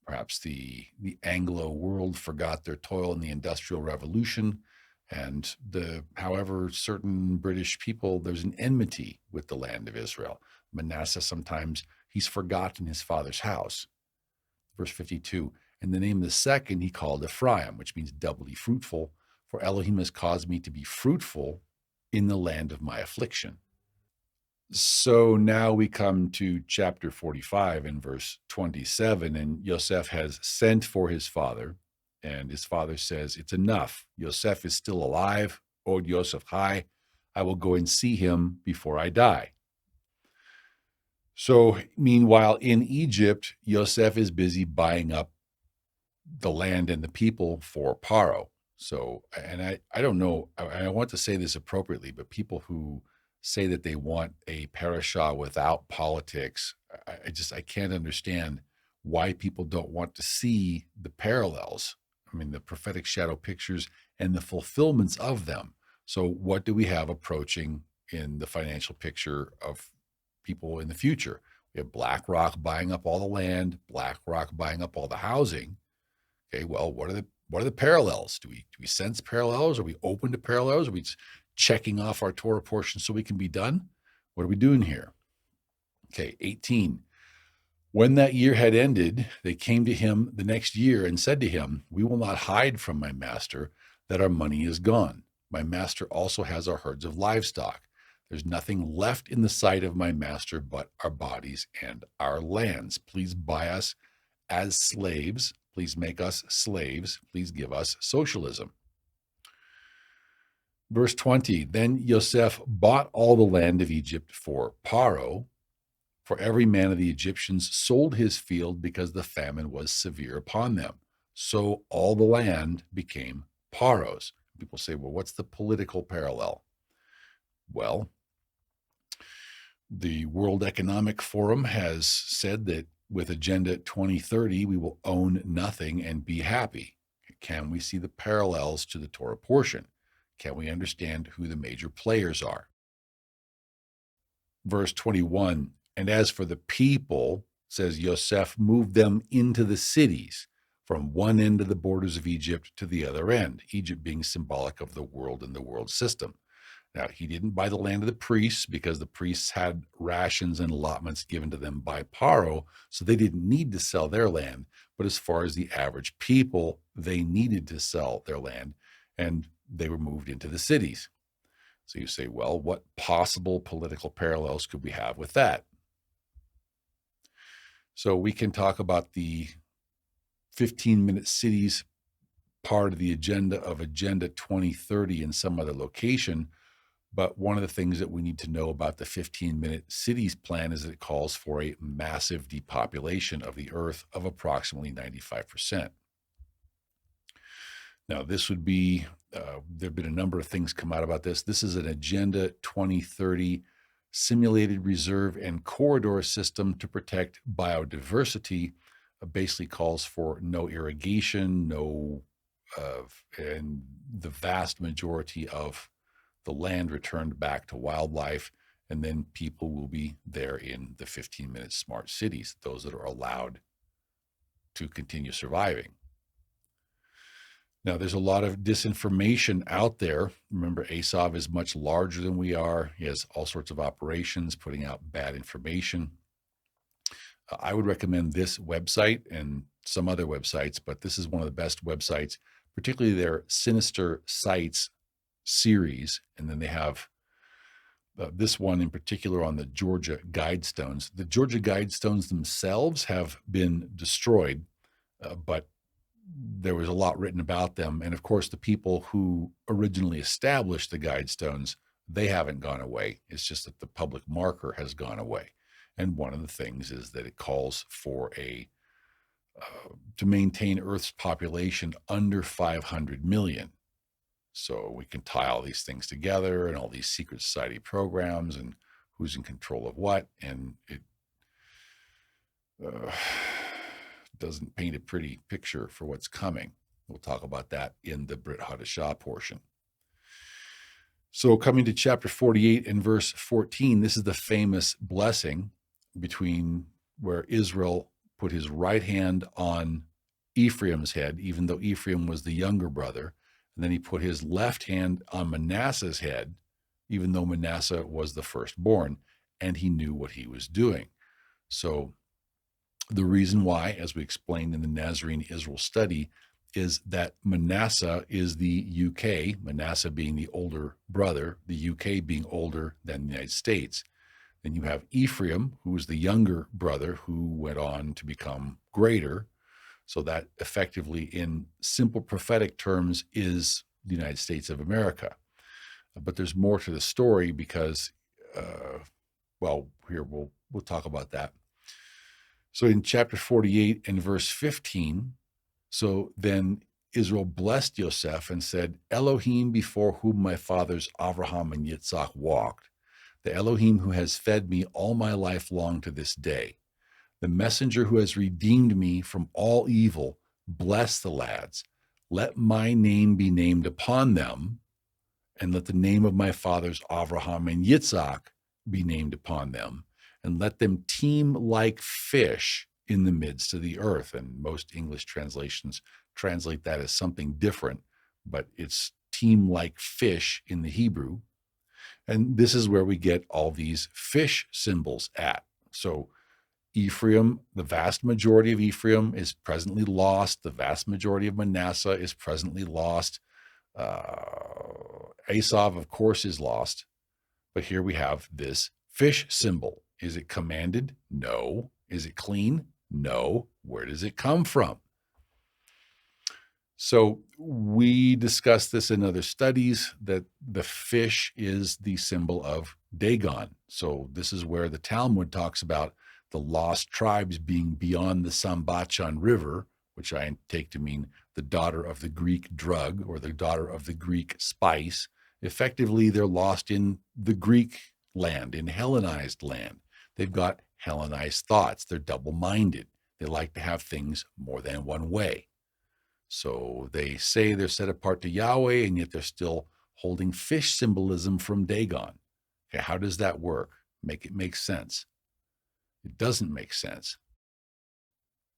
perhaps the Anglo world forgot their toil in the Industrial Revolution. And however, certain British people, there's an enmity with the land of Israel. Manasseh, sometimes he's forgotten his father's house. Verse 52, and the name of the second he called Ephraim, which means doubly fruitful, for Elohim has caused me to be fruitful in the land of my affliction. So now we come to chapter 45 and verse 27, and Yosef has sent for his father, and his father says, it's enough. Yosef is still alive. Od Yosef Hai. I will go and see him before I die. So meanwhile, in Egypt, Yosef is busy buying up the land and the people for Paro. So, and I don't know, I want to say this appropriately, but people who say that they want a parasha without politics, I can't understand why people don't want to see the parallels. I mean, the prophetic shadow pictures and the fulfillments of them. So what do we have approaching in the financial picture of people in the future? We have BlackRock buying up all the land, BlackRock buying up all the housing. Okay, well, what are the parallels? Do we sense parallels? Are we open to parallels? Are we just checking off our Torah portion so we can be done? What are we doing here? Okay, 18. When that year had ended, they came to him the next year and said to him, we will not hide from my master that our money is gone. My master also has our herds of livestock. There's nothing left in the sight of my master but our bodies and our lands. Please buy us as slaves. Please make us slaves. Please give us socialism. Verse 20, then Yosef bought all the land of Egypt for Paro, for every man of the Egyptians sold his field because the famine was severe upon them. So all the land became Paro's. People say, well, what's the political parallel? Well, the World Economic Forum has said that with Agenda 2030, we will own nothing and be happy. Can we see the parallels to the Torah portion? Can we understand who the major players are? Verse 21, and as for the people, says Yosef, moved them into the cities from one end of the borders of Egypt to the other end, Egypt being symbolic of the world and the world system. Now, he didn't buy the land of the priests because the priests had rations and allotments given to them by Paro, so they didn't need to sell their land. But as far as the average people, they needed to sell their land, and they were moved into the cities. So you say, well, what possible political parallels could we have with that? So we can talk about the 15-minute cities part of the agenda of Agenda 2030 in some other location. But one of the things that we need to know about the 15-minute cities plan is that it calls for a massive depopulation of the earth of approximately 95%. Now, this would be, there have been a number of things come out about this. This is an Agenda 2030 simulated reserve and corridor system to protect biodiversity. Basically calls for no irrigation, and the vast majority of the land returned back to wildlife, and then people will be there in the 15-minute smart cities, those that are allowed to continue surviving. Now, there's a lot of disinformation out there. Remember, Esau is much larger than we are. He has all sorts of operations putting out bad information. I would recommend this website and some other websites, but this is one of the best websites, particularly their Sinister Sites series. And then they have this one in particular on the Georgia Guidestones. The Georgia Guidestones themselves have been destroyed, but there was a lot written about them. And of course, the people who originally established the Guidestones, they haven't gone away. It's just that the public marker has gone away. And one of the things is that it calls for to maintain Earth's population under 500 million. So we can tie all these things together and all these secret society programs and who's in control of what. And it doesn't paint a pretty picture for what's coming. We'll talk about that in the Brit Chadasha portion. So coming to chapter 48 and verse 14, this is the famous blessing between where Israel put his right hand on Ephraim's head, even though Ephraim was the younger brother. And then he put his left hand on Manasseh's head, even though Manasseh was the firstborn, and he knew what he was doing. So the reason why, as we explained in the Nazarene Israel study, is that Manasseh is the UK, Manasseh being the older brother, the UK being older than the United States. Then you have Ephraim, who was the younger brother, who went on to become greater. So that effectively, in simple prophetic terms, is the United States of America. But there's more to the story because, here we'll talk about that. So in chapter 48 and verse 15, so then Israel blessed Yosef and said, Elohim before whom my fathers Abraham and Yitzhak walked, the Elohim who has fed me all my life long to this day, the messenger who has redeemed me from all evil, bless the lads. Let my name be named upon them, and let the name of my fathers Abraham and Yitzhak be named upon them, and let them teem like fish in the midst of the earth. And most English translations translate that as something different, but it's teem like fish in the Hebrew. And this is where we get all these fish symbols at. So Ephraim, the vast majority of Ephraim is presently lost. The vast majority of Manasseh is presently lost. Esau, of course, is lost. But here we have this fish symbol. Is it commanded? No. Is it clean? No. Where does it come from? So we discussed this in other studies, that the fish is the symbol of Dagon. So this is where the Talmud talks about the lost tribes being beyond the Sambachan River, which I take to mean the daughter of the Greek drug or the daughter of the Greek spice. Effectively, they're lost in the Greek land, in Hellenized land. They've got Hellenized thoughts. They're double-minded. They like to have things more than one way. So they say they're set apart to Yahweh, and yet they're still holding fish symbolism from Dagon. Okay, how does that work? Make it make sense. It doesn't make sense.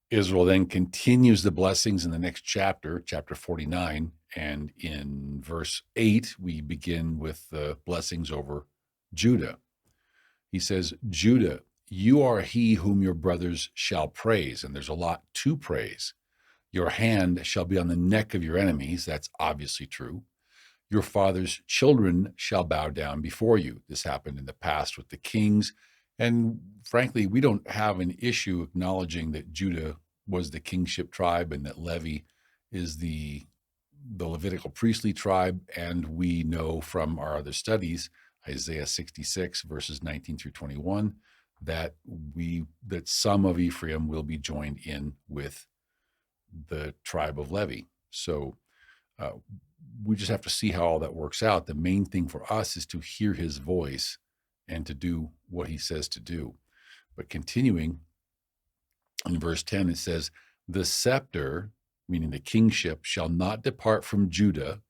Israel then continues the blessings in the next chapter, chapter 49, And in verse 8, we begin with the blessings over Judah. He says, Judah, you are he whom your brothers shall praise. And there's a lot to praise. Your hand shall be on the neck of your enemies. That's obviously true. Your father's children shall bow down before you. This happened in the past with the kings. And frankly, we don't have an issue acknowledging that Judah was the kingship tribe and that Levi is the Levitical priestly tribe. And we know from our other studies, Isaiah 66 verses 19 through 21, that some of Ephraim will be joined in with the tribe of Levi. So we just have to see how all that works out. The main thing for us is to hear his voice and to do what he says to do. But continuing in verse 10, it says, the scepter, meaning the kingship, shall not depart from Judah,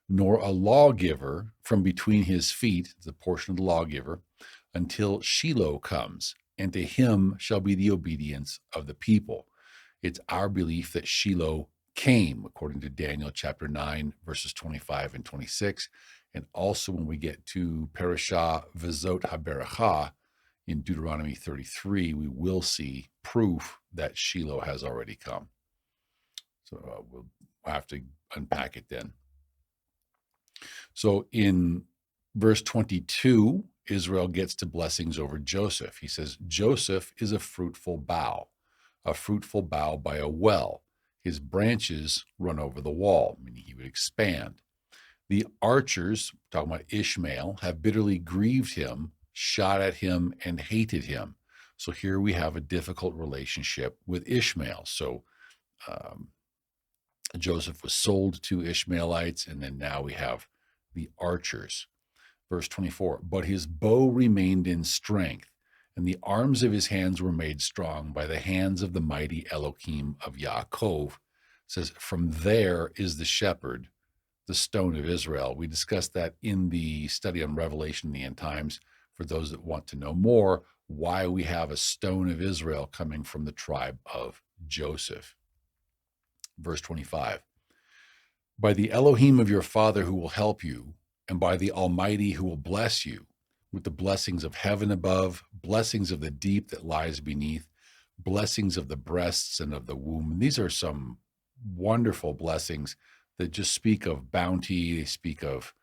nor a lawgiver from between his feet, the portion of the lawgiver, until Shiloh comes, and to him shall be the obedience of the people. It's our belief that Shiloh came, according to Daniel chapter 9, verses 25 and 26. And also when we get to Parasha V'zot HaBeracha in Deuteronomy 33, we will see proof that Shiloh has already come. So we'll have to unpack it then. So in verse 22, Israel gets to blessings over Joseph. He says, Joseph is a fruitful bough by a well. His branches run over the wall, meaning he would expand. The archers, talking about Ishmael, have bitterly grieved him, shot at him, and hated him. So here we have a difficult relationship with Ishmael. So Joseph was sold to Ishmaelites, and then now we have the archers. Verse 24, but his bow remained in strength, and the arms of his hands were made strong by the hands of the mighty Elohim of Yaakov. It says, from there is the shepherd, the stone of Israel. We discussed that in the study on Revelation in the end times. For those that want to know more, why we have a stone of Israel coming from the tribe of Joseph. Verse 25, by the Elohim of your father who will help you, and by the Almighty who will bless you with the blessings of heaven above, blessings of the deep that lies beneath, blessings of the breasts and of the womb. And these are some wonderful blessings that just speak of bounty. They speak of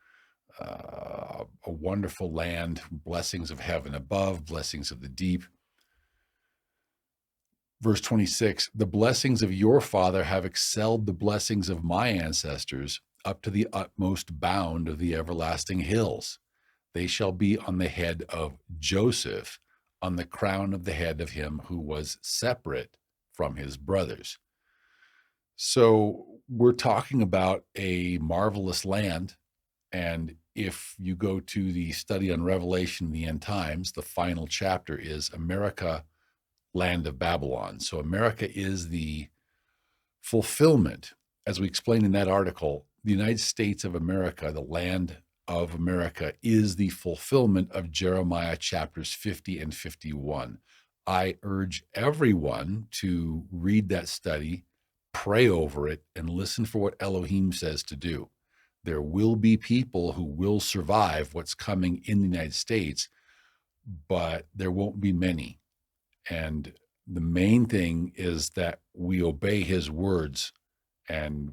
a wonderful land, blessings of heaven above, blessings of the deep. Verse 26, the blessings of your father have excelled the blessings of my ancestors up to the utmost bound of the everlasting hills. They shall be on the head of Joseph, on the crown of the head of him who was separate from his brothers. So we're talking about a marvelous land. And if you go to the study on Revelation in the end times, the final chapter is America, land of Babylon. So America is the fulfillment. As we explained in that article, the United States of America, the land of America, is the fulfillment of Jeremiah chapters 50 and 51. I urge everyone to read that study, pray over it, and listen for what Elohim says to do. There will be people who will survive what's coming in the United States, but there won't be many. And the main thing is that we obey his words. And,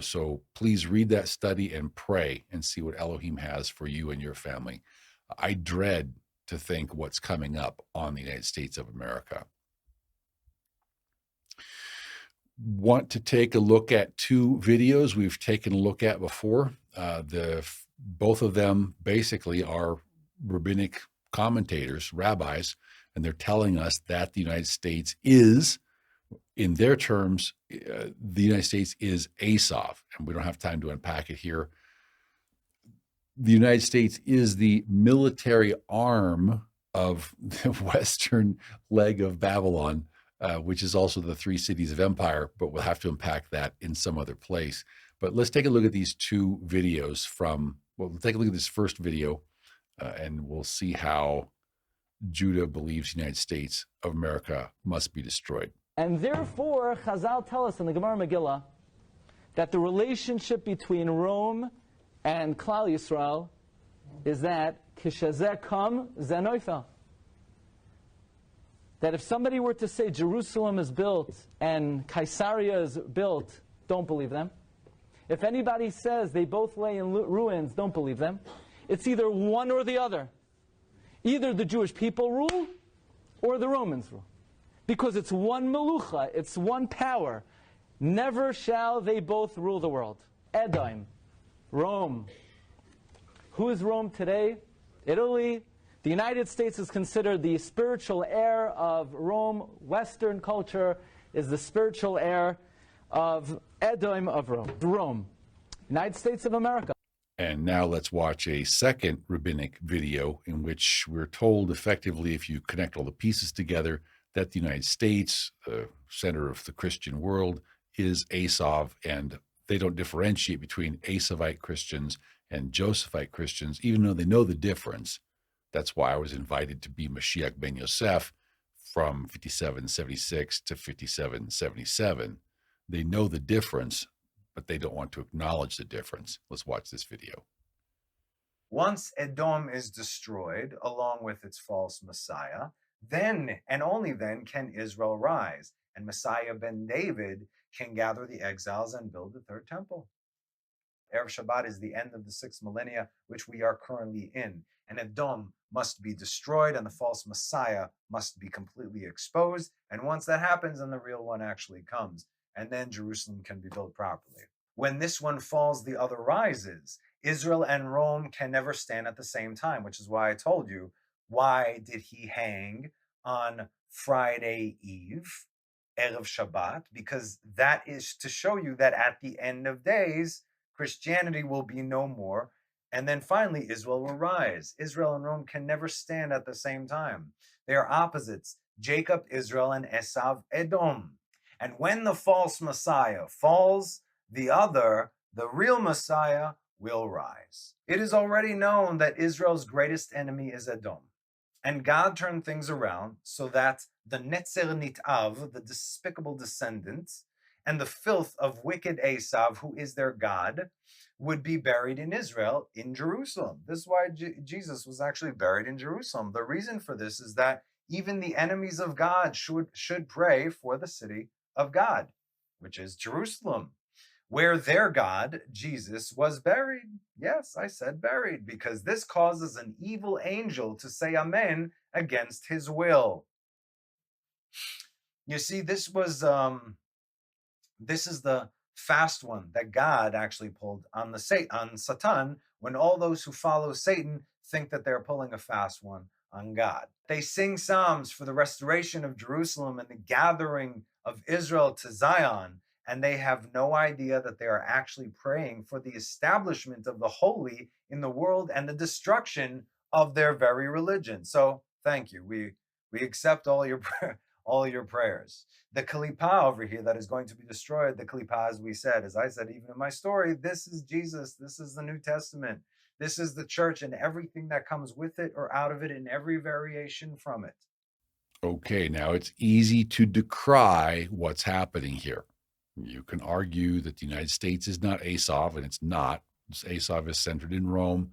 so please read that study and pray and see what Elohim has for you and your family. I dread to think what's coming up on the United States of America. Want to take a look at two videos we've taken a look at before. Both of them basically are rabbinic commentators, rabbis, and they're telling us that the United States is, in their terms, the United States is Esau, and we don't have time to unpack it here. The United States is the military arm of the western leg of Babylon, which is also the three cities of empire, but we'll have to unpack that in some other place. But let's take a look at these two videos we'll take a look at this first video, and we'll see how Judah believes the United States of America must be destroyed. And therefore, Chazal tell us in the Gemara Megillah that the relationship between Rome and Klal Yisrael is that Kishazeh kam zeh noifel. That if somebody were to say Jerusalem is built and Caesarea is built, don't believe them. If anybody says they both lay in ruins, don't believe them. It's either one or the other. Either the Jewish people rule or the Romans rule. Because it's one melucha, it's one power. Never shall they both rule the world. Edom, Rome. Who is Rome today? Italy. The United States is considered the spiritual heir of Rome. Western culture is the spiritual heir of Edom of Rome. United States of America. And now let's watch a second rabbinic video in which we're told effectively, if you connect all the pieces together, that the United States, the center of the Christian world, is Esau, and they don't differentiate between Esavite Christians and Josephite Christians, even though they know the difference. That's why I was invited to be Mashiach ben Yosef from 5776 to 5777. They know the difference, but they don't want to acknowledge the difference. Let's watch this video. Once Edom is destroyed, along with its false Messiah, then and only then can Israel rise, and Messiah ben David can gather the exiles and build the third temple. Erev Shabbat is the end of the 6th millennia, which we are currently in, and Edom must be destroyed, and the false Messiah must be completely exposed, and once that happens, then the real one actually comes, and then Jerusalem can be built properly. When this one falls, the other rises. Israel and Rome can never stand at the same time, which is why I told you, why did he hang on Friday Eve, Erev Shabbat? Because that is to show you that at the end of days, Christianity will be no more, and then finally Israel will rise. Israel and Rome can never stand at the same time. They are opposites, Jacob, Israel, and Esau, Edom. And when the false Messiah falls, the other, the real Messiah, will rise. It is already known that Israel's greatest enemy is Edom. And God turned things around so that the Netzer Nitav, the despicable descendants, and the filth of wicked Esau, who is their God, would be buried in Israel, in Jerusalem. This is why Jesus was actually buried in Jerusalem. The reason for this is that even the enemies of God should pray for the city of God, which is Jerusalem, where their God, Jesus, was buried. Yes, I said buried, because this causes an evil angel to say amen against his will. You see, this is the fast one that God actually pulled on Satan, when all those who follow Satan think that they're pulling a fast one on God. They sing psalms for the restoration of Jerusalem and the gathering of Israel to Zion, and they have no idea that they are actually praying for the establishment of the holy in the world and the destruction of their very religion. So thank you. We accept all your prayers. The Kalippah over here that is going to be destroyed, the Kalippah, as I said, even in my story, this is Jesus. This is the New Testament. This is the church and everything that comes with it or out of it in every variation from it. Okay, now it's easy to decry what's happening here. You can argue that the United States is not Esau, and it's not. Esau is centered in Rome.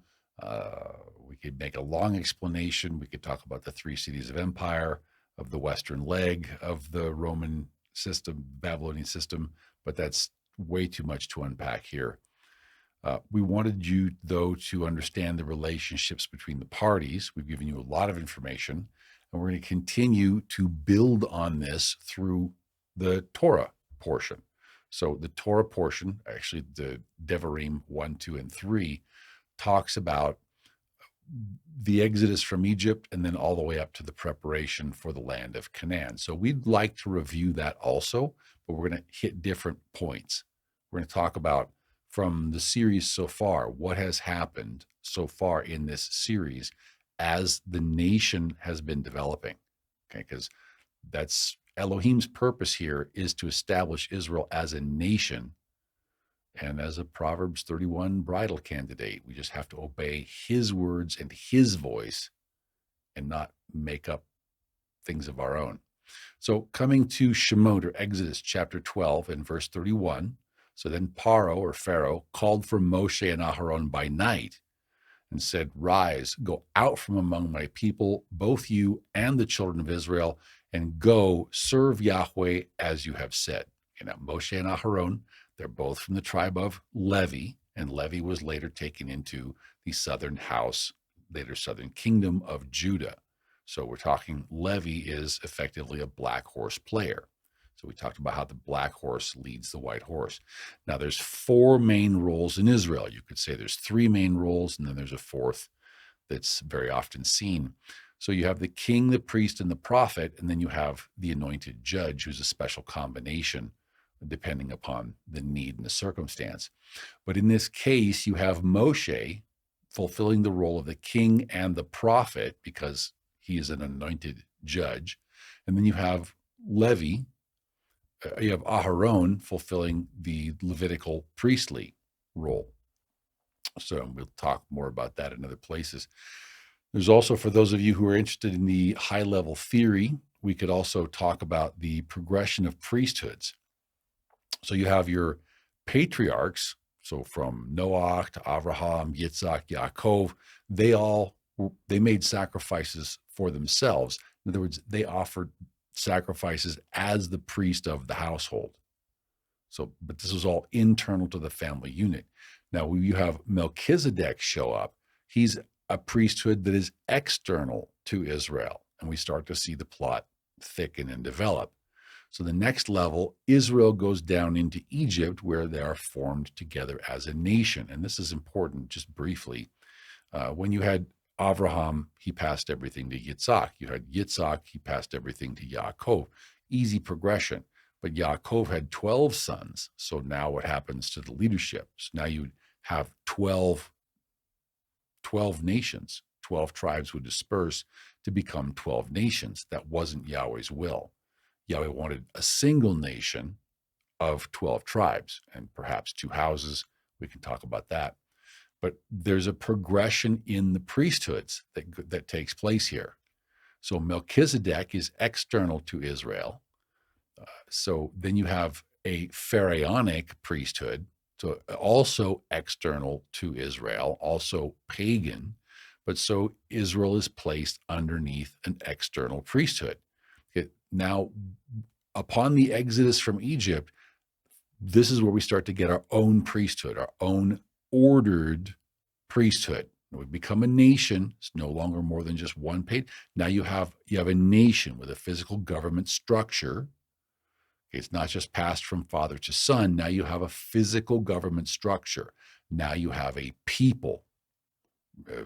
We could make a long explanation. We could talk about the 3 cities of empire, of the western leg of the Roman system, Babylonian system, but that's way too much to unpack here. We wanted you, though, to understand the relationships between the parties. We've given you a lot of information, and we're going to continue to build on this through the Torah portion. So the Torah portion, actually the Devarim 1, 2, and 3, talks about the exodus from Egypt and then all the way up to the preparation for the land of Canaan. So we'd like to review that also, but we're going to hit different points. We're going to talk about, from the series so far, what has happened so far in this series as the nation has been developing. Okay, because that's Elohim's purpose here, is to establish Israel as a nation and as a Proverbs 31 bridal candidate. We just have to obey his words and his voice and not make up things of our own. So coming to Shemot, or Exodus chapter 12 and verse 31, So then Paro, or Pharaoh, called for Moshe and Aharon by night and said, "Rise, go out from among my people, both you and the children of Israel, and go serve Yahweh as you have said." Now, Moshe and Aharon, they're both from the tribe of Levi, and Levi was later taken into the southern house, later southern kingdom of Judah. So we're talking Levi is effectively a black horse player. So we talked about how the black horse leads the white horse. Now there's 4 main roles in Israel. You could say there's 3 main roles, and then there's a 4th that's very often seen. So you have the king, the priest, and the prophet, and then you have the anointed judge, who's a special combination depending upon the need and the circumstance. But in this case, you have Moshe fulfilling the role of the king and the prophet because he is an anointed judge. And then you have Levi, you have Aharon fulfilling the Levitical priestly role. So we'll talk more about that in other places. There's also, for those of you who are interested in the high-level theory, we could also talk about the progression of priesthoods. So you have your patriarchs, so from Noah to Abraham, Yitzhak, Yaakov, they made sacrifices for themselves. In other words, they offered sacrifices as the priest of the household. So, but this was all internal to the family unit. Now, when you have Melchizedek show up, he's a priesthood that is external to Israel, and we start to see the plot thicken and develop. So the next level, Israel goes down into Egypt, where they are formed together as a nation. And this is important, just briefly. When you had Abraham, he passed everything to Yitzhak. You had Yitzhak, he passed everything to Yaakov. Easy progression. But Yaakov had 12 sons. So now what happens to the leadership? So now you have 12 nations. 12 tribes would disperse to become 12 nations. That wasn't Yahweh's will. Yahweh wanted a single nation of 12 tribes and perhaps 2 houses. We can talk about that. But there's a progression in the priesthoods that takes place here. So Melchizedek is external to Israel. So then you have a pharaonic priesthood, so also external to Israel, also pagan. But so Israel is placed underneath an external priesthood. Now, upon the exodus from Egypt, this is where we start to get our own priesthood, our own ordered priesthood. We become a nation. It's no longer more than just one paid. Now you have a nation with a physical government structure. It's not just passed from father to son. Now you have a physical government structure. Now you have a people.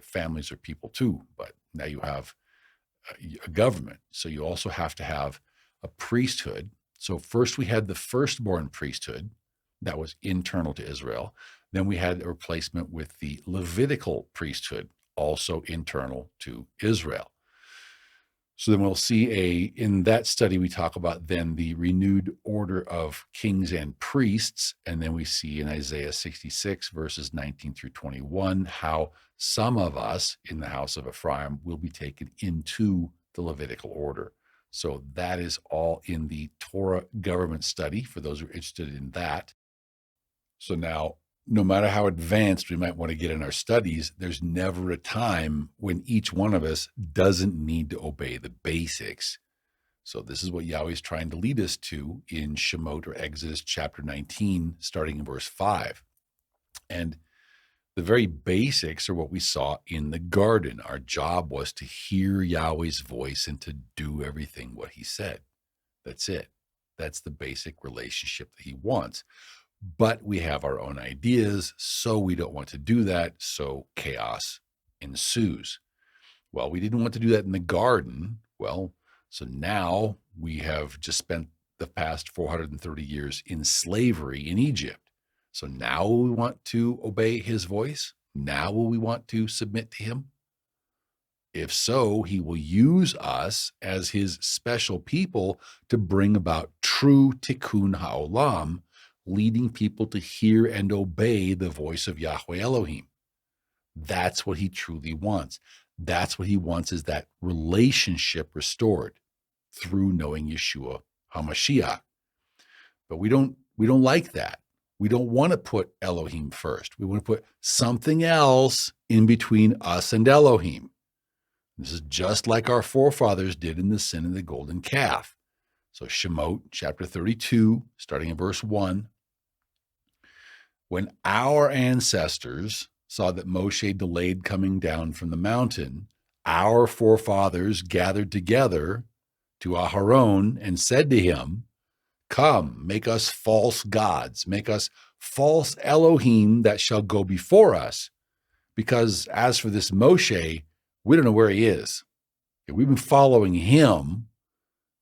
Families are people too, but now you have a government. So you also have to have a priesthood. So first we had the firstborn priesthood that was internal to Israel. Then we had a replacement with the Levitical priesthood, also internal to Israel. So then we'll see in that study, we talk about then the renewed order of kings and priests. And then we see in Isaiah 66 verses 19 through 21, how some of us in the house of Ephraim will be taken into the Levitical order. So that is all in the Torah government study for those who are interested in that. So now, no matter how advanced we might want to get in our studies, there's never a time when each one of us doesn't need to obey the basics. So this is what Yahweh is trying to lead us to in Shemot, or Exodus chapter 19, starting in verse 5. And the very basics are what we saw in the garden. Our job was to hear Yahweh's voice and to do everything what he said. That's it. That's the basic relationship that he wants. But we have our own ideas, so we don't want to do that, so chaos ensues. Well, we didn't want to do that in the garden. Well, so now we have just spent the past 430 years in slavery in Egypt. So now we want to obey his voice? Now will we want to submit to him? If so, he will use us as his special people to bring about true tikkun ha'olam, leading people to hear and obey the voice of Yahweh Elohim. That's what he truly wants. That's what he wants, is that relationship restored through knowing Yeshua HaMashiach. But we don't like that. We don't want to put Elohim first. We want to put something else in between us and Elohim. This is just like our forefathers did in the sin of the golden calf. So Shemot chapter 32, starting in verse 1. When our ancestors saw that Moshe delayed coming down from the mountain, our forefathers gathered together to Aharon and said to him, "Come, make us false gods, make us false Elohim that shall go before us. Because as for this Moshe, we don't know where he is. We've been following him.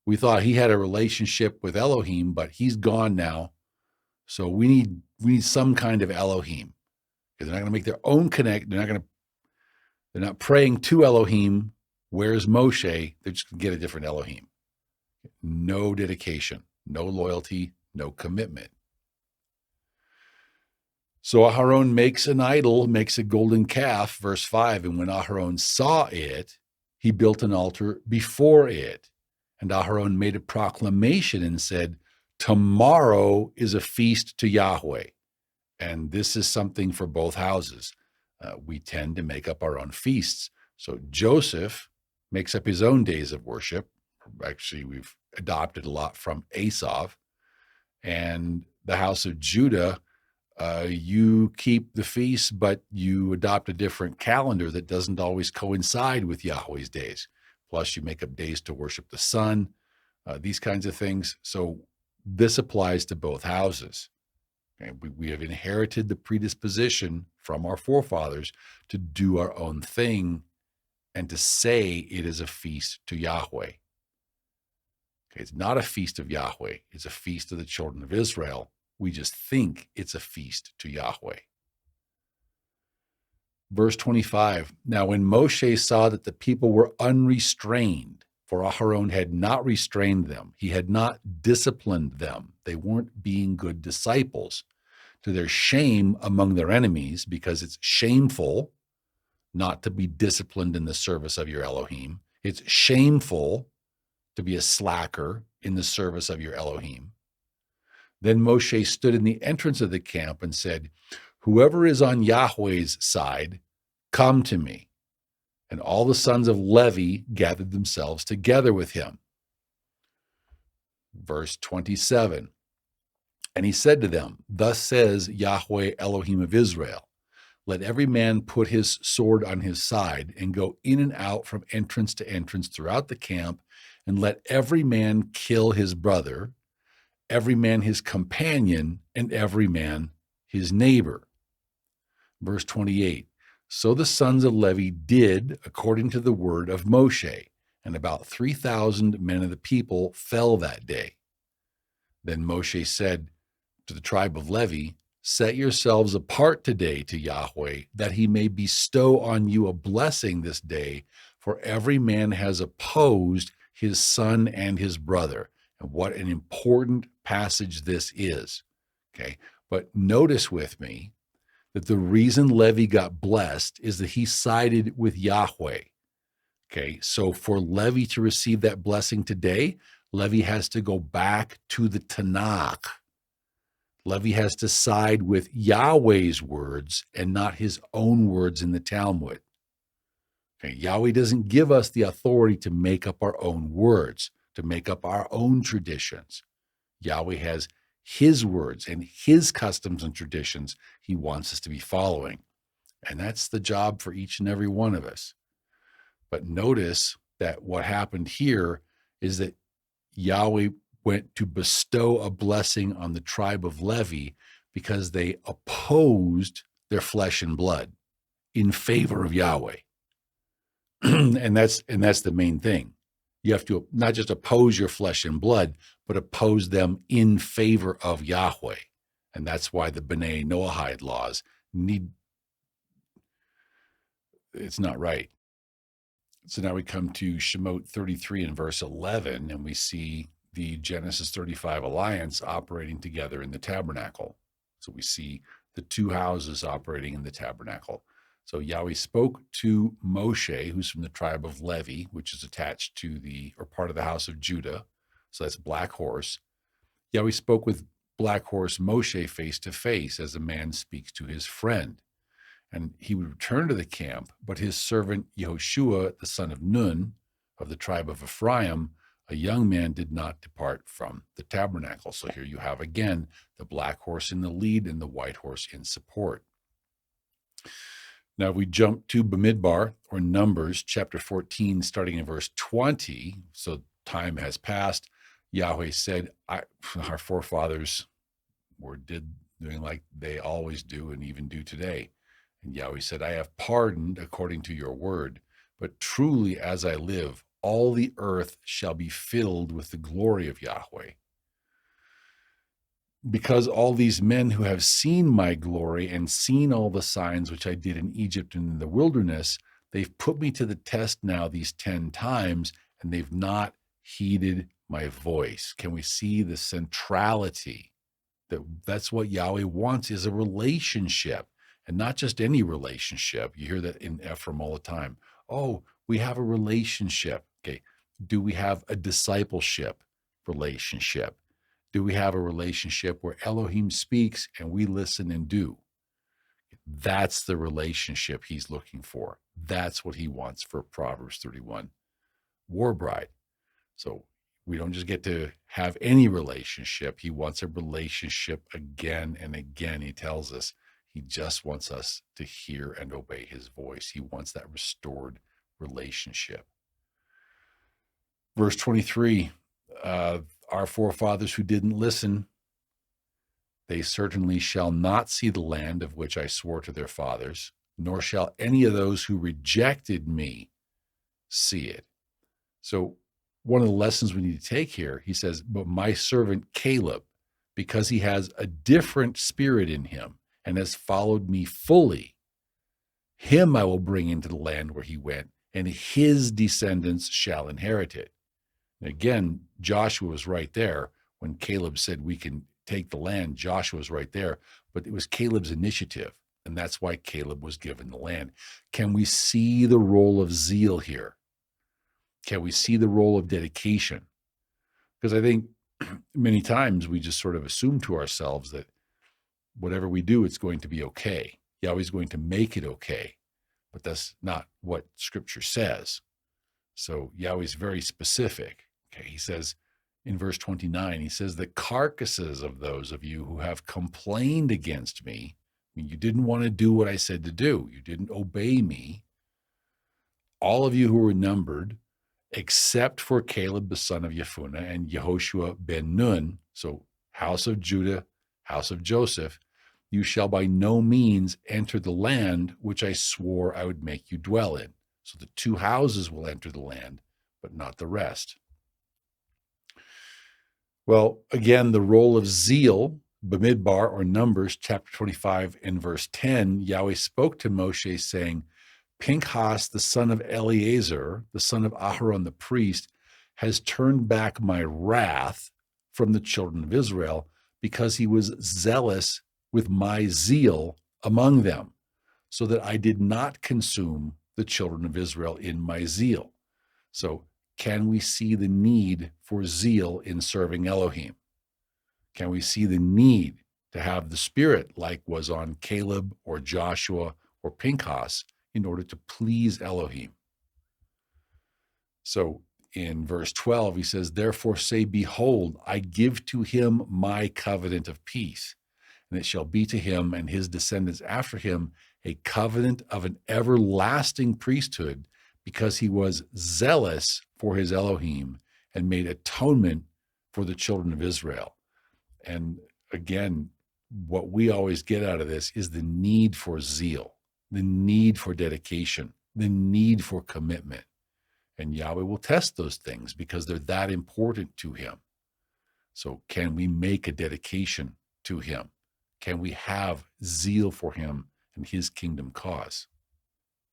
We thought he had a relationship with Elohim, but he's gone now. So we need some kind of Elohim. Because they're not going to make their own connect. They're not praying to Elohim. Where's Moshe? They're just going to get a different Elohim. No dedication, no loyalty, no commitment. So Aharon makes an idol, makes a golden calf, verse 5. And when Aharon saw it, he built an altar before it. And Aharon made a proclamation and said, "Tomorrow is a feast to Yahweh." And this is something for both houses. We tend to make up our own feasts. So Joseph makes up his own days of worship. Actually, we've adopted a lot from Esau. And the house of Judah, you keep the feasts, but you adopt a different calendar that doesn't always coincide with Yahweh's days. Plus, you make up days to worship the sun, these kinds of things. So this applies to both houses. Okay? We have inherited the predisposition from our forefathers to do our own thing and to say it is a feast to Yahweh. Okay, it's not a feast of Yahweh. It's a feast of the children of Israel. We just think it's a feast to Yahweh. Verse 25, now when Moshe saw that the people were unrestrained, for Aharon had not restrained them, he had not disciplined them, they weren't being good disciples, to their shame among their enemies, because it's shameful not to be disciplined in the service of your Elohim. It's shameful to be a slacker in the service of your Elohim. Then Moshe stood in the entrance of the camp and said, "Whoever is on Yahweh's side, come to me." And all the sons of Levi gathered themselves together with him. Verse 27, and he said to them, "Thus says Yahweh Elohim of Israel, let every man put his sword on his side and go in and out from entrance to entrance throughout the camp, and let every man kill his brother, every man his companion, and every man his neighbor." Verse 28, so the sons of Levi did according to the word of Moshe, and about 3,000 men of the people fell that day. Then Moshe said to the tribe of Levi, "Set yourselves apart today to Yahweh, that he may bestow on you a blessing this day, for every man has opposed his son and his brother." And what an important passage this is. Okay, but notice with me that the reason Levi got blessed is that he sided with Yahweh. Okay, so for Levi to receive that blessing today, Levi has to go back to the Tanakh. Levi has to side with Yahweh's words and not his own words in the Talmud. Okay, Yahweh doesn't give us the authority to make up our own words, to make up our own traditions. Yahweh has his words and his customs and traditions he wants us to be following. And that's the job for each and every one of us. But notice that what happened here is that Yahweh went to bestow a blessing on the tribe of Levi because they opposed their flesh and blood in favor of Yahweh. and that's the main thing. You have to not just oppose your flesh and blood, but oppose them in favor of Yahweh. And that's why the B'nai Noahide laws it's not right. So now we come to Shemot 33 and verse 11, and we see the Genesis 35 alliance operating together in the tabernacle. So we see the two houses operating in the tabernacle. So Yahweh spoke to Moshe, who's from the tribe of Levi, which is attached to or part of the house of Judah. So that's a black horse. Yahweh spoke with black horse Moshe face to face, as a man speaks to his friend. And he would return to the camp, but his servant Yehoshua, the son of Nun, of the tribe of Ephraim, a young man, did not depart from the tabernacle. So here you have again the black horse in the lead and the white horse in support. Now, if we jump to Bamidbar, or Numbers, chapter 14, starting in verse 20, so time has passed, Yahweh said, our forefathers doing like they always do and even do today. And Yahweh said, I have pardoned according to your word, but truly as I live, all the earth shall be filled with the glory of Yahweh. Because all these men who have seen my glory and seen all the signs which I did in Egypt and in the wilderness, they've put me to the test now these 10 times, and they've not heeded my voice. Can we see the centrality? That's what Yahweh wants, is a relationship, and not just any relationship. You hear that in Ephraim all the time. Oh, we have a relationship. Okay. Do we have a discipleship relationship? Do we have a relationship where Elohim speaks and we listen and do? That's the relationship he's looking for. That's what he wants for Proverbs 31 war bride. So we don't just get to have any relationship. He wants a relationship again and again. He tells us he just wants us to hear and obey his voice. He wants that restored relationship. Verse 23, our forefathers who didn't listen, they certainly shall not see the land of which I swore to their fathers, nor shall any of those who rejected me see it. So one of the lessons we need to take here, he says, but my servant Caleb, because he has a different spirit in him and has followed me fully, him I will bring into the land where he went, and his descendants shall inherit it. And again, Joshua was right there when Caleb said we can take the land. Joshua was right there, but it was Caleb's initiative, and that's why Caleb was given the land. Can we see the role of zeal here? Can we see the role of dedication? Because I think many times we just sort of assume to ourselves that whatever we do, it's going to be okay. Yahweh's going to make it okay. But that's not what Scripture says. So Yahweh's very specific. Okay, he says in verse 29, he says, the carcasses of those of you who have complained against me, I mean, you didn't want to do what I said to do. You didn't obey me. All of you who were numbered, except for Caleb the son of Jephunneh and Yehoshua ben Nun, so house of Judah, house of Joseph, you shall by no means enter the land which I swore I would make you dwell in. So the two houses will enter the land, but not the rest. Well, again, the role of zeal, Bamidbar, or Numbers, chapter 25 and verse 10, Yahweh spoke to Moshe saying, Pinchas, the son of Eleazar, the son of Aharon the priest, has turned back my wrath from the children of Israel because he was zealous with my zeal among them, so that I did not consume the children of Israel in my zeal. So can we see the need for zeal in serving Elohim? Can we see the need to have the spirit like was on Caleb or Joshua or Pinchas in order to please Elohim? So in verse 12, he says, therefore say, behold, I give to him my covenant of peace, and it shall be to him and his descendants after him a covenant of an everlasting priesthood, because he was zealous for his Elohim and made atonement for the children of Israel. And again, what we always get out of this is the need for zeal, the need for dedication, the need for commitment. And Yahweh will test those things because they're that important to him. So can we make a dedication to him? Can we have zeal for him and his kingdom cause?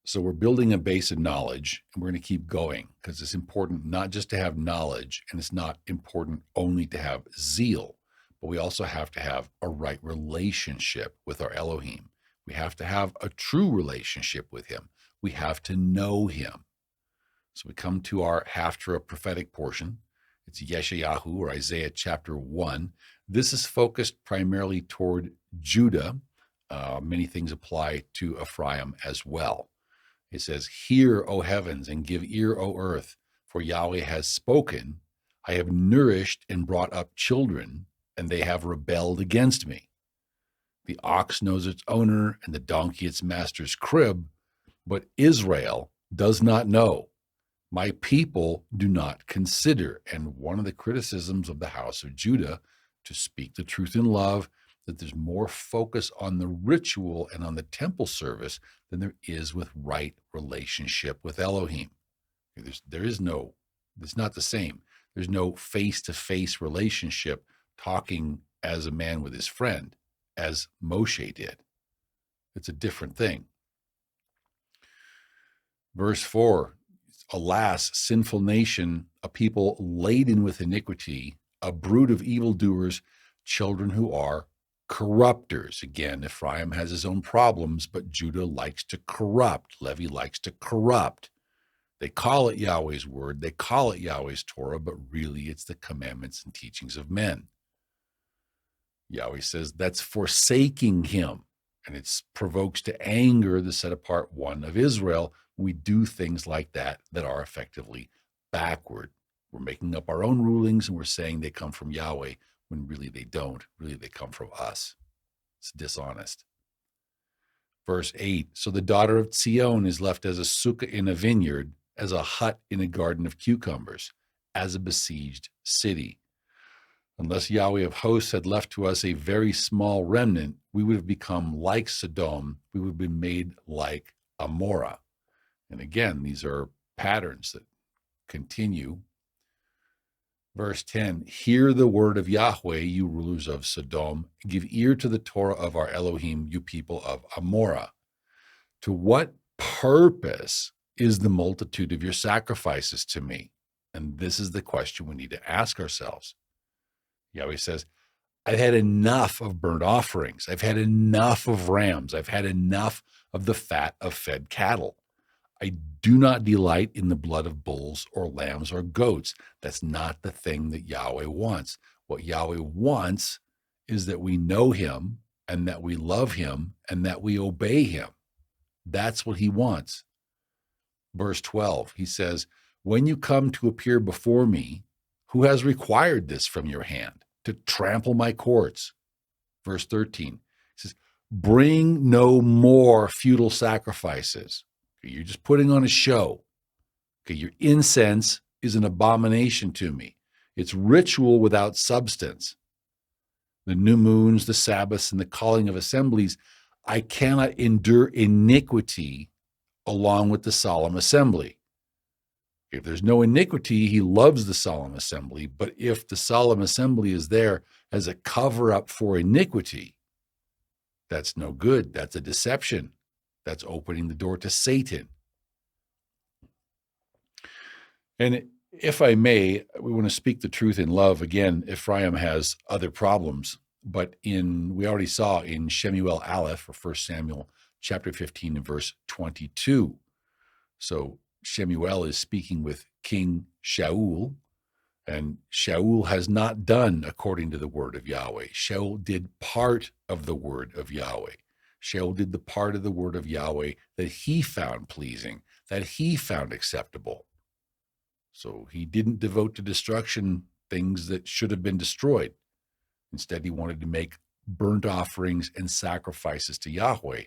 So we're building a base of knowledge, and we're going to keep going because it's important not just to have knowledge, and it's not important only to have zeal, but we also have to have a right relationship with our Elohim. We have to have a true relationship with him. We have to know him. So we come to our Haftarah prophetic portion. It's Yeshayahu or Isaiah chapter 1. This is focused primarily toward Judah. Many things apply to Ephraim as well. It says, "Hear, O heavens, and give ear, O earth, for Yahweh has spoken. I have nourished and brought up children, and they have rebelled against me. The ox knows its owner, and the donkey its master's crib, but Israel does not know. My people do not consider." And one of the criticisms of the house of Judah, to speak the truth in love, that there's more focus on the ritual and on the temple service than there is with right relationship with Elohim. It's not the same. There's no face-to-face relationship talking as a man with his friend, as Moshe did. It's a different thing. Verse 4, "Alas, sinful nation, a people laden with iniquity, a brood of evildoers, children who are corrupters." Again, Ephraim has his own problems, but Judah likes to corrupt. Levi likes to corrupt. They call it Yahweh's word, they call it Yahweh's Torah, but really it's the commandments and teachings of men. Yahweh says that's forsaking him, and it provokes to anger the set-apart one of Israel. We do things like that are effectively backward. We're making up our own rulings, and we're saying they come from Yahweh, when really they don't. Really, they come from us. It's dishonest. Verse 8, "So the daughter of Zion is left as a sukkah in a vineyard, as a hut in a garden of cucumbers, as a besieged city. Unless Yahweh of hosts had left to us a very small remnant, we would have become like Sodom. We would have been made like Amorah." And again, these are patterns that continue. Verse 10, "Hear the word of Yahweh, you rulers of Sodom. Give ear to the Torah of our Elohim, you people of Amorah. To what purpose is the multitude of your sacrifices to me?" And this is the question we need to ask ourselves. Yahweh says, "I've had enough of burnt offerings. I've had enough of rams. I've had enough of the fat of fed cattle. I do not delight in the blood of bulls or lambs or goats." That's not the thing that Yahweh wants. What Yahweh wants is that we know him and that we love him and that we obey him. That's what he wants. Verse 12, he says, "When you come to appear before me, who has required this from your hand, to trample my courts?" Verse 13, he says, "Bring no more futile sacrifices." Okay, you're just putting on a show. Okay, your incense is an abomination to me. It's ritual without substance. The new moons, the Sabbaths, and the calling of assemblies, I cannot endure iniquity along with the solemn assembly. If there's no iniquity, he loves the solemn assembly. But if the solemn assembly is there as a cover-up for iniquity, that's no good. That's a deception. That's opening the door to Satan. And if I may, we want to speak the truth in love. Again, Ephraim has other problems, but we already saw in Shemuel Aleph, or 1 Samuel chapter 15 and verse 22. So Shemuel is speaking with King Shaul, and Shaul has not done according to the word of Yahweh. Shaul did part of the word of Yahweh. Shaul did the part of the word of Yahweh that he found pleasing, that he found acceptable. So he didn't devote to destruction things that should have been destroyed. Instead, he wanted to make burnt offerings and sacrifices to Yahweh.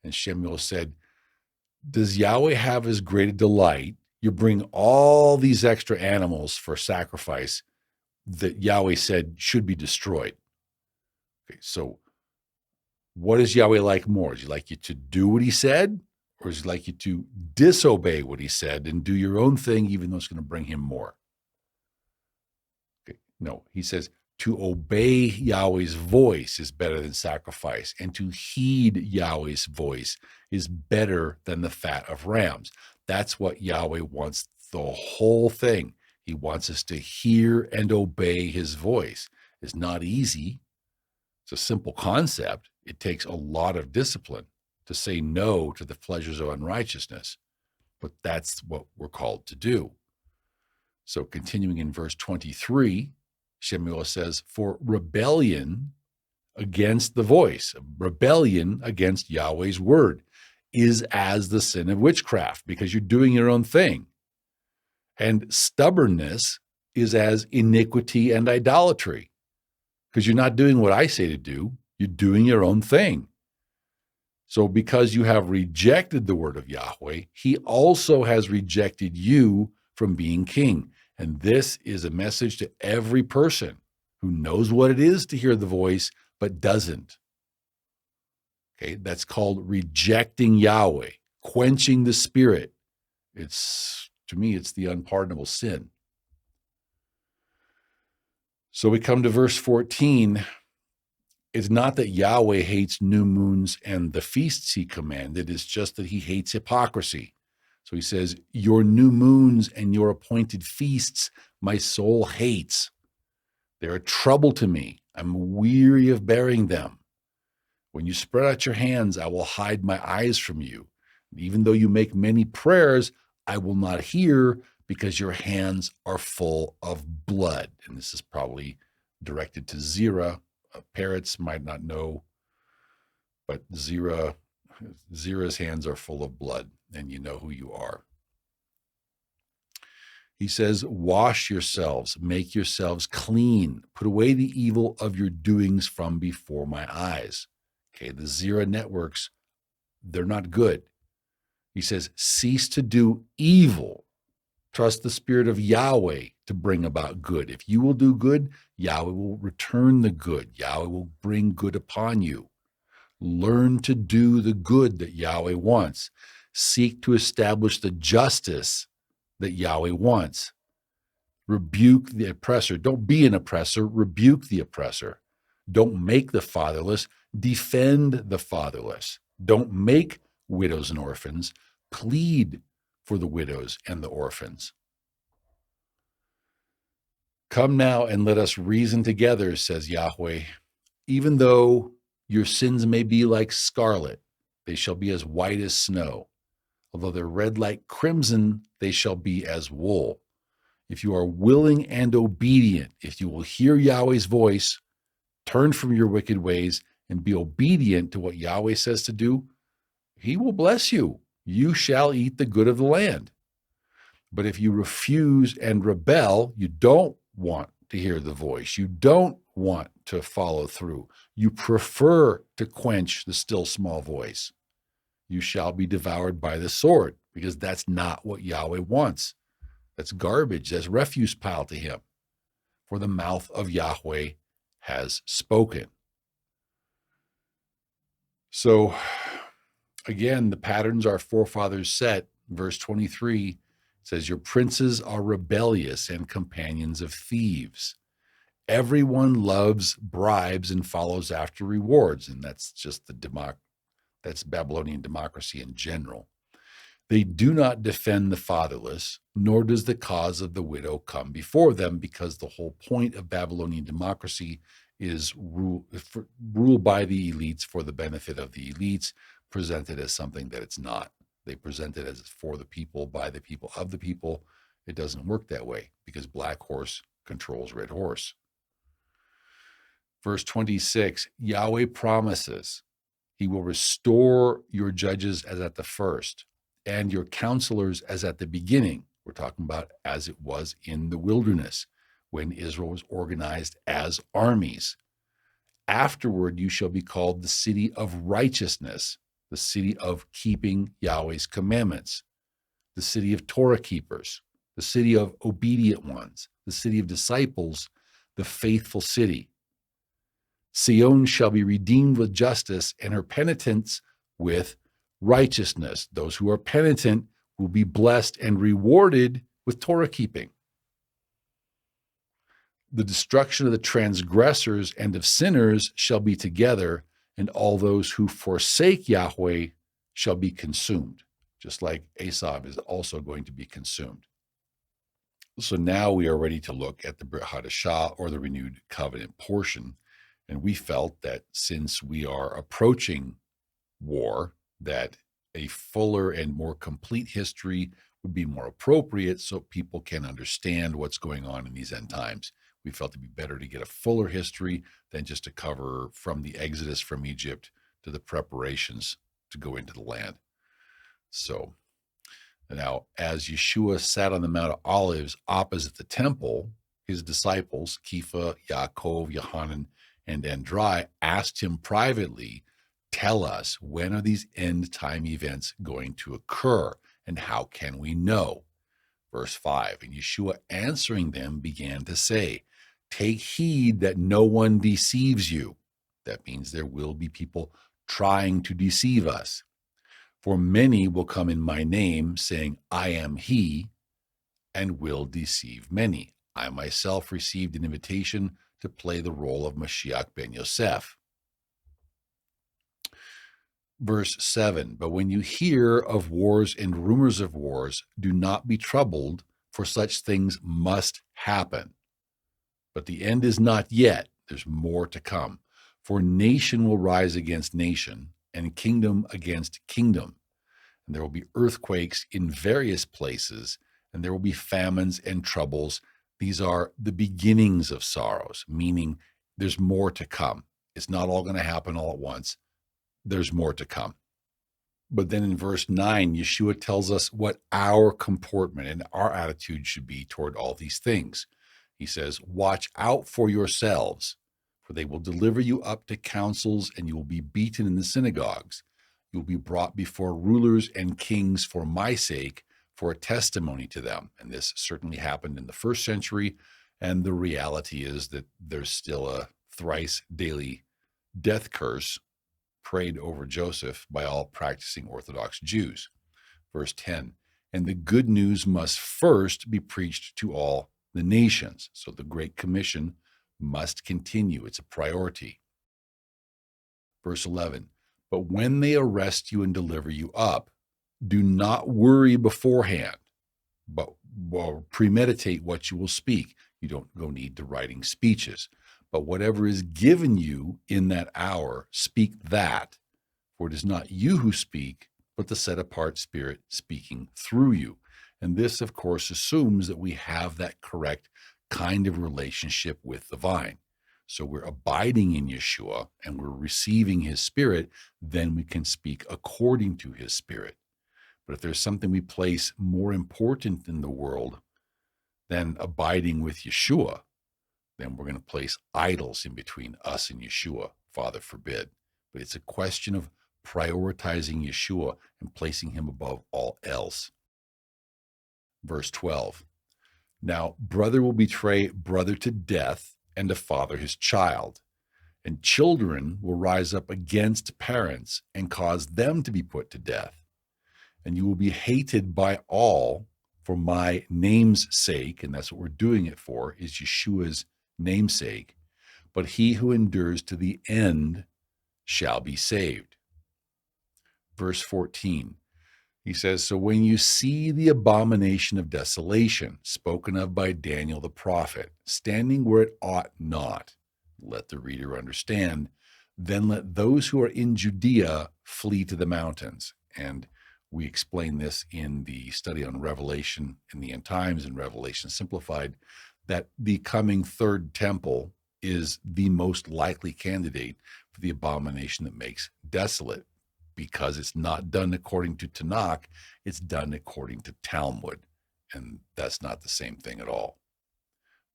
And Shemuel said, "Does Yahweh have as great a delight? You bring all these extra animals for sacrifice that Yahweh said should be destroyed." Okay, so what does Yahweh like more? Does he like you to do what he said? Or does he like you to disobey what he said and do your own thing, even though it's going to bring him more? Okay, no, he says to obey Yahweh's voice is better than sacrifice, and to heed Yahweh's voice is better than the fat of rams. That's what Yahweh wants, the whole thing. He wants us to hear and obey his voice. It's not easy. It's a simple concept. It takes a lot of discipline to say no to the pleasures of unrighteousness, but that's what we're called to do. So continuing in verse 23, Shemuel says, for rebellion against the voice, rebellion against Yahweh's word is as the sin of witchcraft, because you're doing your own thing. And stubbornness is as iniquity and idolatry, because you're not doing what I say to do, you're doing your own thing. So because you have rejected the word of Yahweh, he also has rejected you from being king. And this is a message to every person who knows what it is to hear the voice, but doesn't. Okay, that's called rejecting Yahweh, quenching the spirit. To me, it's the unpardonable sin. So we come to verse 14. It's not that Yahweh hates new moons and the feasts he commanded. It's just that he hates hypocrisy. So he says, your new moons and your appointed feasts, my soul hates. They're a trouble to me. I'm weary of bearing them. When you spread out your hands, I will hide my eyes from you. Even though you make many prayers, I will not hear, because your hands are full of blood. And this is probably directed to Zerah. Parrots might not know, but Zerah's hands are full of blood, and you know who you are. He says, wash yourselves, make yourselves clean, put away the evil of your doings from before my eyes. Okay, the Zerah networks, they're not good. He says, cease to do evil. Trust the Spirit of Yahweh to bring about good. If you will do good, Yahweh will return the good. Yahweh will bring good upon you. Learn to do the good that Yahweh wants. Seek to establish the justice that Yahweh wants. Rebuke the oppressor. Don't be an oppressor. Rebuke the oppressor. Don't make the fatherless. Defend the fatherless. Don't make widows and orphans. Plead for the widows and the orphans. Come now and let us reason together, says Yahweh. Even though your sins may be like scarlet, they shall be as white as snow. Although they're red like crimson, they shall be as wool. If you are willing and obedient, if you will hear Yahweh's voice, turn from your wicked ways, and be obedient to what Yahweh says to do, he will bless you. You shall eat the good of the land. But if you refuse and rebel, you don't want to hear the voice. You don't want to follow through. You prefer to quench the still small voice. You shall be devoured by the sword, because that's not what Yahweh wants. That's garbage. That's refuse pile to him. For the mouth of Yahweh has spoken. So, again, the patterns our forefathers set. Verse 23 says, your princes are rebellious and companions of thieves. Everyone loves bribes and follows after rewards. And that's just that's Babylonian democracy in general. They do not defend the fatherless, nor does the cause of the widow come before them, because the whole point of Babylonian democracy is rule by the elites for the benefit of the elites, presented as something that it's not. They present it as for the people, by the people, of the people. It doesn't work that way, because black horse controls red horse. Verse 26, Yahweh promises he will restore your judges as at the first, and your counselors as at the beginning. We're talking about as it was in the wilderness, when Israel was organized as armies. Afterward, you shall be called the city of righteousness, the city of keeping Yahweh's commandments, the city of Torah keepers, the city of obedient ones, the city of disciples, the faithful city. Sion shall be redeemed with justice, and her penitents with righteousness. Those who are penitent will be blessed and rewarded with Torah keeping. The destruction of the transgressors and of sinners shall be together, and all those who forsake Yahweh shall be consumed, just like Esau is also going to be consumed. So now we are ready to look at the Brit Chadasha, or the renewed covenant portion. And we felt that since we are approaching war, that a fuller and more complete history would be more appropriate so people can understand what's going on in these end times. We felt it'd be better to get a fuller history than just to cover from the exodus from Egypt to the preparations to go into the land. So now, as Yeshua sat on the Mount of Olives opposite the temple, his disciples, Kepha, Yaakov, Yohanan, and Andrai, asked him privately, "Tell us, when are these end time events going to occur, and how can we know?" Verse 5, and Yeshua answering them began to say, "Take heed that no one deceives you." That means there will be people trying to deceive us. "For many will come in my name, saying, 'I am he,' and will deceive many. I myself received an invitation to play the role of Mashiach ben Yosef." Verse 7, "But when you hear of wars and rumors of wars, do not be troubled, for such things must happen. But the end is not yet. There's more to come. For nation will rise against nation, and kingdom against kingdom. And there will be earthquakes in various places, and there will be famines and troubles. These are the beginnings of sorrows," meaning there's more to come. It's not all going to happen all at once. There's more to come. But then in verse 9, Yeshua tells us what our comportment and our attitude should be toward all these things. He says, "Watch out for yourselves, for they will deliver you up to councils, and you will be beaten in the synagogues. You will be brought before rulers and kings for my sake, for a testimony to them." And this certainly happened in the first century. And the reality is that there's still a thrice daily death curse prayed over Joseph by all practicing Orthodox Jews. Verse 10, "And the good news must first be preached to all the nations." So the Great Commission must continue. It's a priority. Verse 11, "But when they arrest you and deliver you up, do not worry beforehand, but premeditate what you will speak." You don't go need to writing speeches. "But whatever is given you in that hour, speak that. For it is not you who speak, but the set apart Spirit speaking through you." And this, of course, assumes that we have that correct kind of relationship with the vine. So we're abiding in Yeshua and we're receiving his Spirit, then we can speak according to his Spirit. But if there's something we place more important in the world than abiding with Yeshua, then we're going to place idols in between us and Yeshua. Father forbid. But it's a question of prioritizing Yeshua and placing him above all else. Verse 12, "Now brother will betray brother to death, and a father his child. And children will rise up against parents and cause them to be put to death. And you will be hated by all for my name's sake," and that's what we're doing it for, is Yeshua's namesake. "But he who endures to the end shall be saved." Verse 14, he says, "So when you see the abomination of desolation spoken of by Daniel the prophet, standing where it ought not," let the reader understand, "then let those who are in Judea flee to the mountains." And we explain this in the study on Revelation in the end times and Revelation Simplified, that the coming third temple is the most likely candidate for the abomination that makes desolate, because it's not done according to Tanakh, it's done according to Talmud, and that's not the same thing at all.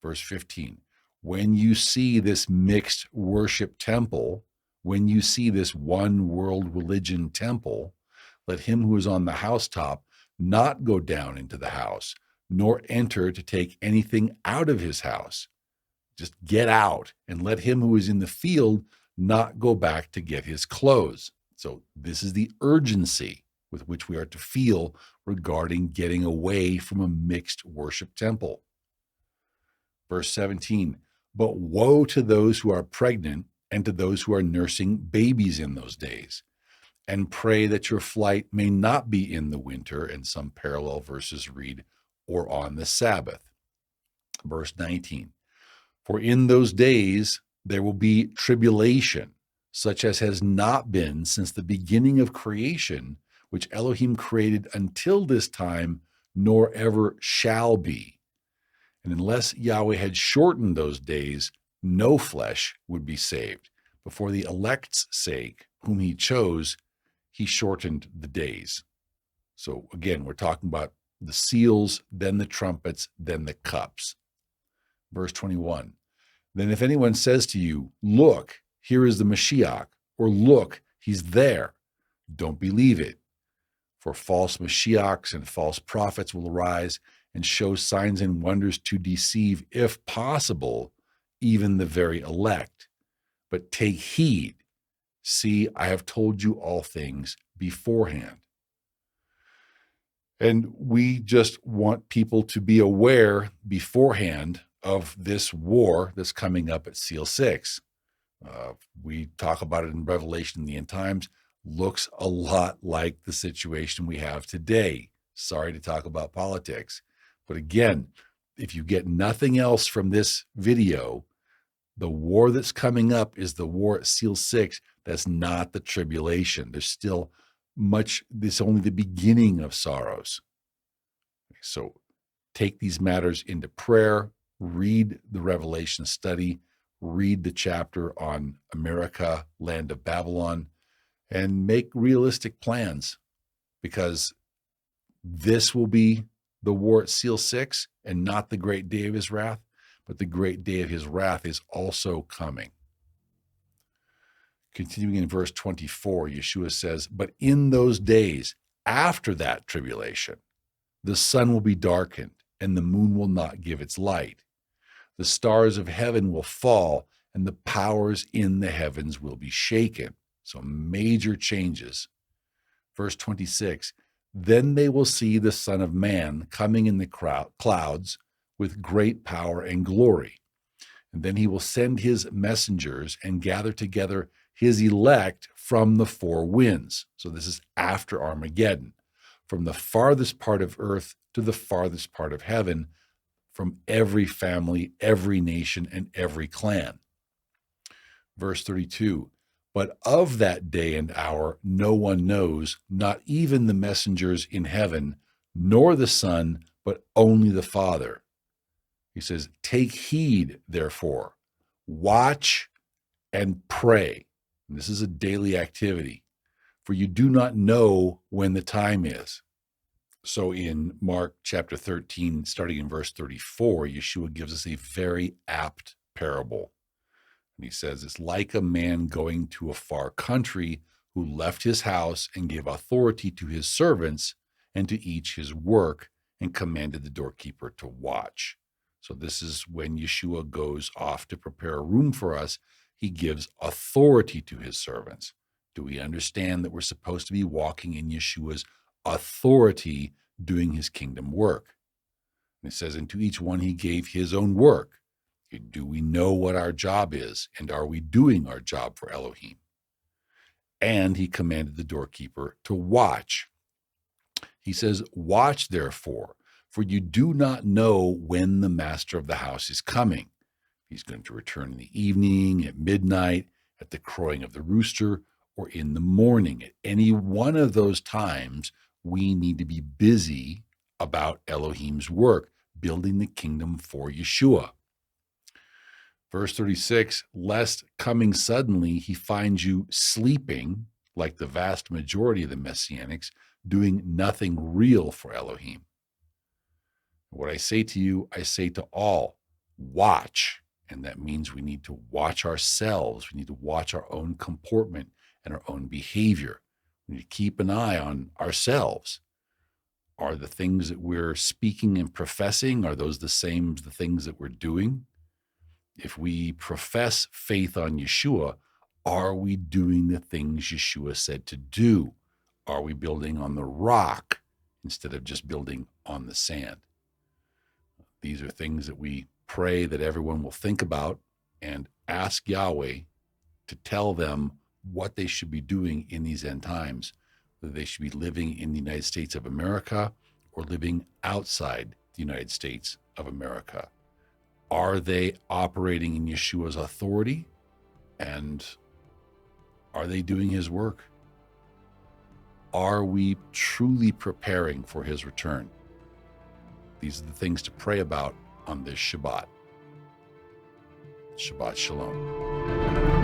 Verse 15, "When you see this mixed worship temple, when you see this one world religion temple, let him who is on the housetop not go down into the house, nor enter to take anything out of his house. Just get out, and let him who is in the field not go back to get his clothes." So this is the urgency with which we are to feel regarding getting away from a mixed worship temple. Verse 17, "But woe to those who are pregnant and to those who are nursing babies in those days. And pray that your flight may not be in the winter," and some parallel verses read, "or on the Sabbath." Verse 19, "For in those days there will be tribulation, such as has not been since the beginning of creation, which Elohim created until this time, nor ever shall be. And unless Yahweh had shortened those days, no flesh would be saved. But for the elect's sake, whom he chose, he shortened the days. So again, we're talking about the seals, then the trumpets, then the cups. Verse 21. Then if anyone says to you, look, here is the Mashiach, or look, he's there, don't believe it. For false Mashiachs and false prophets will arise and show signs and wonders to deceive, if possible, even the very elect. But take heed. See, I have told you all things beforehand. And we just want people to be aware beforehand of this war that's coming up at Seal 6. We talk about it in Revelation in the end times. Looks a lot like the situation we have today. Sorry to talk about politics. But again, if you get nothing else from this video, the war that's coming up is the war at Seal 6. That's not the tribulation. There's still much, this is only the beginning of sorrows. So take these matters into prayer, read the Revelation study, read the chapter on America, land of Babylon, and make realistic plans, because this will be the war at Seal 6 and not the great day of his wrath, but the great day of his wrath is also coming. Continuing in verse 24, Yeshua says, but in those days after that tribulation, the sun will be darkened and the moon will not give its light. The stars of heaven will fall and the powers in the heavens will be shaken. So major changes. Verse 26, then they will see the Son of Man coming in the clouds with great power and glory. And then he will send his messengers and gather together his elect from the four winds. So this is after Armageddon, from the farthest part of earth to the farthest part of heaven, from every family, every nation, and every clan. Verse 32, but of that day and hour no one knows, not even the messengers in heaven, nor the Son, but only the Father. He says, take heed, therefore, watch and pray. And this is a daily activity, for you do not know when the time is. So in Mark chapter 13, starting in verse 34, Yeshua gives us a very apt parable. And he says, it's like a man going to a far country who left his house and gave authority to his servants and to each his work and commanded the doorkeeper to watch. So this is when Yeshua goes off to prepare a room for us. He gives authority to his servants. Do we understand that we're supposed to be walking in Yeshua's authority, doing his kingdom work? And it says, and to each one he gave his own work. Do we know what our job is? And are we doing our job for Elohim? And he commanded the doorkeeper to watch. He says, watch therefore, for you do not know when the master of the house is coming. He's going to return in the evening, at midnight, at the crowing of the rooster, or in the morning. At any one of those times, we need to be busy about Elohim's work, building the kingdom for Yeshua. Verse 36, lest coming suddenly he finds you sleeping, like the vast majority of the Messianics, doing nothing real for Elohim. What I say to you, I say to all, watch. And that means we need to watch ourselves. We need to watch our own comportment and our own behavior. We need to keep an eye on ourselves. Are the things that we're speaking and professing, are those the same as the things that we're doing? If we profess faith on Yeshua, are we doing the things Yeshua said to do? Are we building on the rock instead of just building on the sand? These are things that we pray that everyone will think about and ask Yahweh to tell them what they should be doing in these end times, whether they should be living in the United States of America or living outside the United States of America. Are they operating in Yeshua's authority? And are they doing his work? Are we truly preparing for his return? These are the things to pray about on this Shabbat. Shabbat Shalom.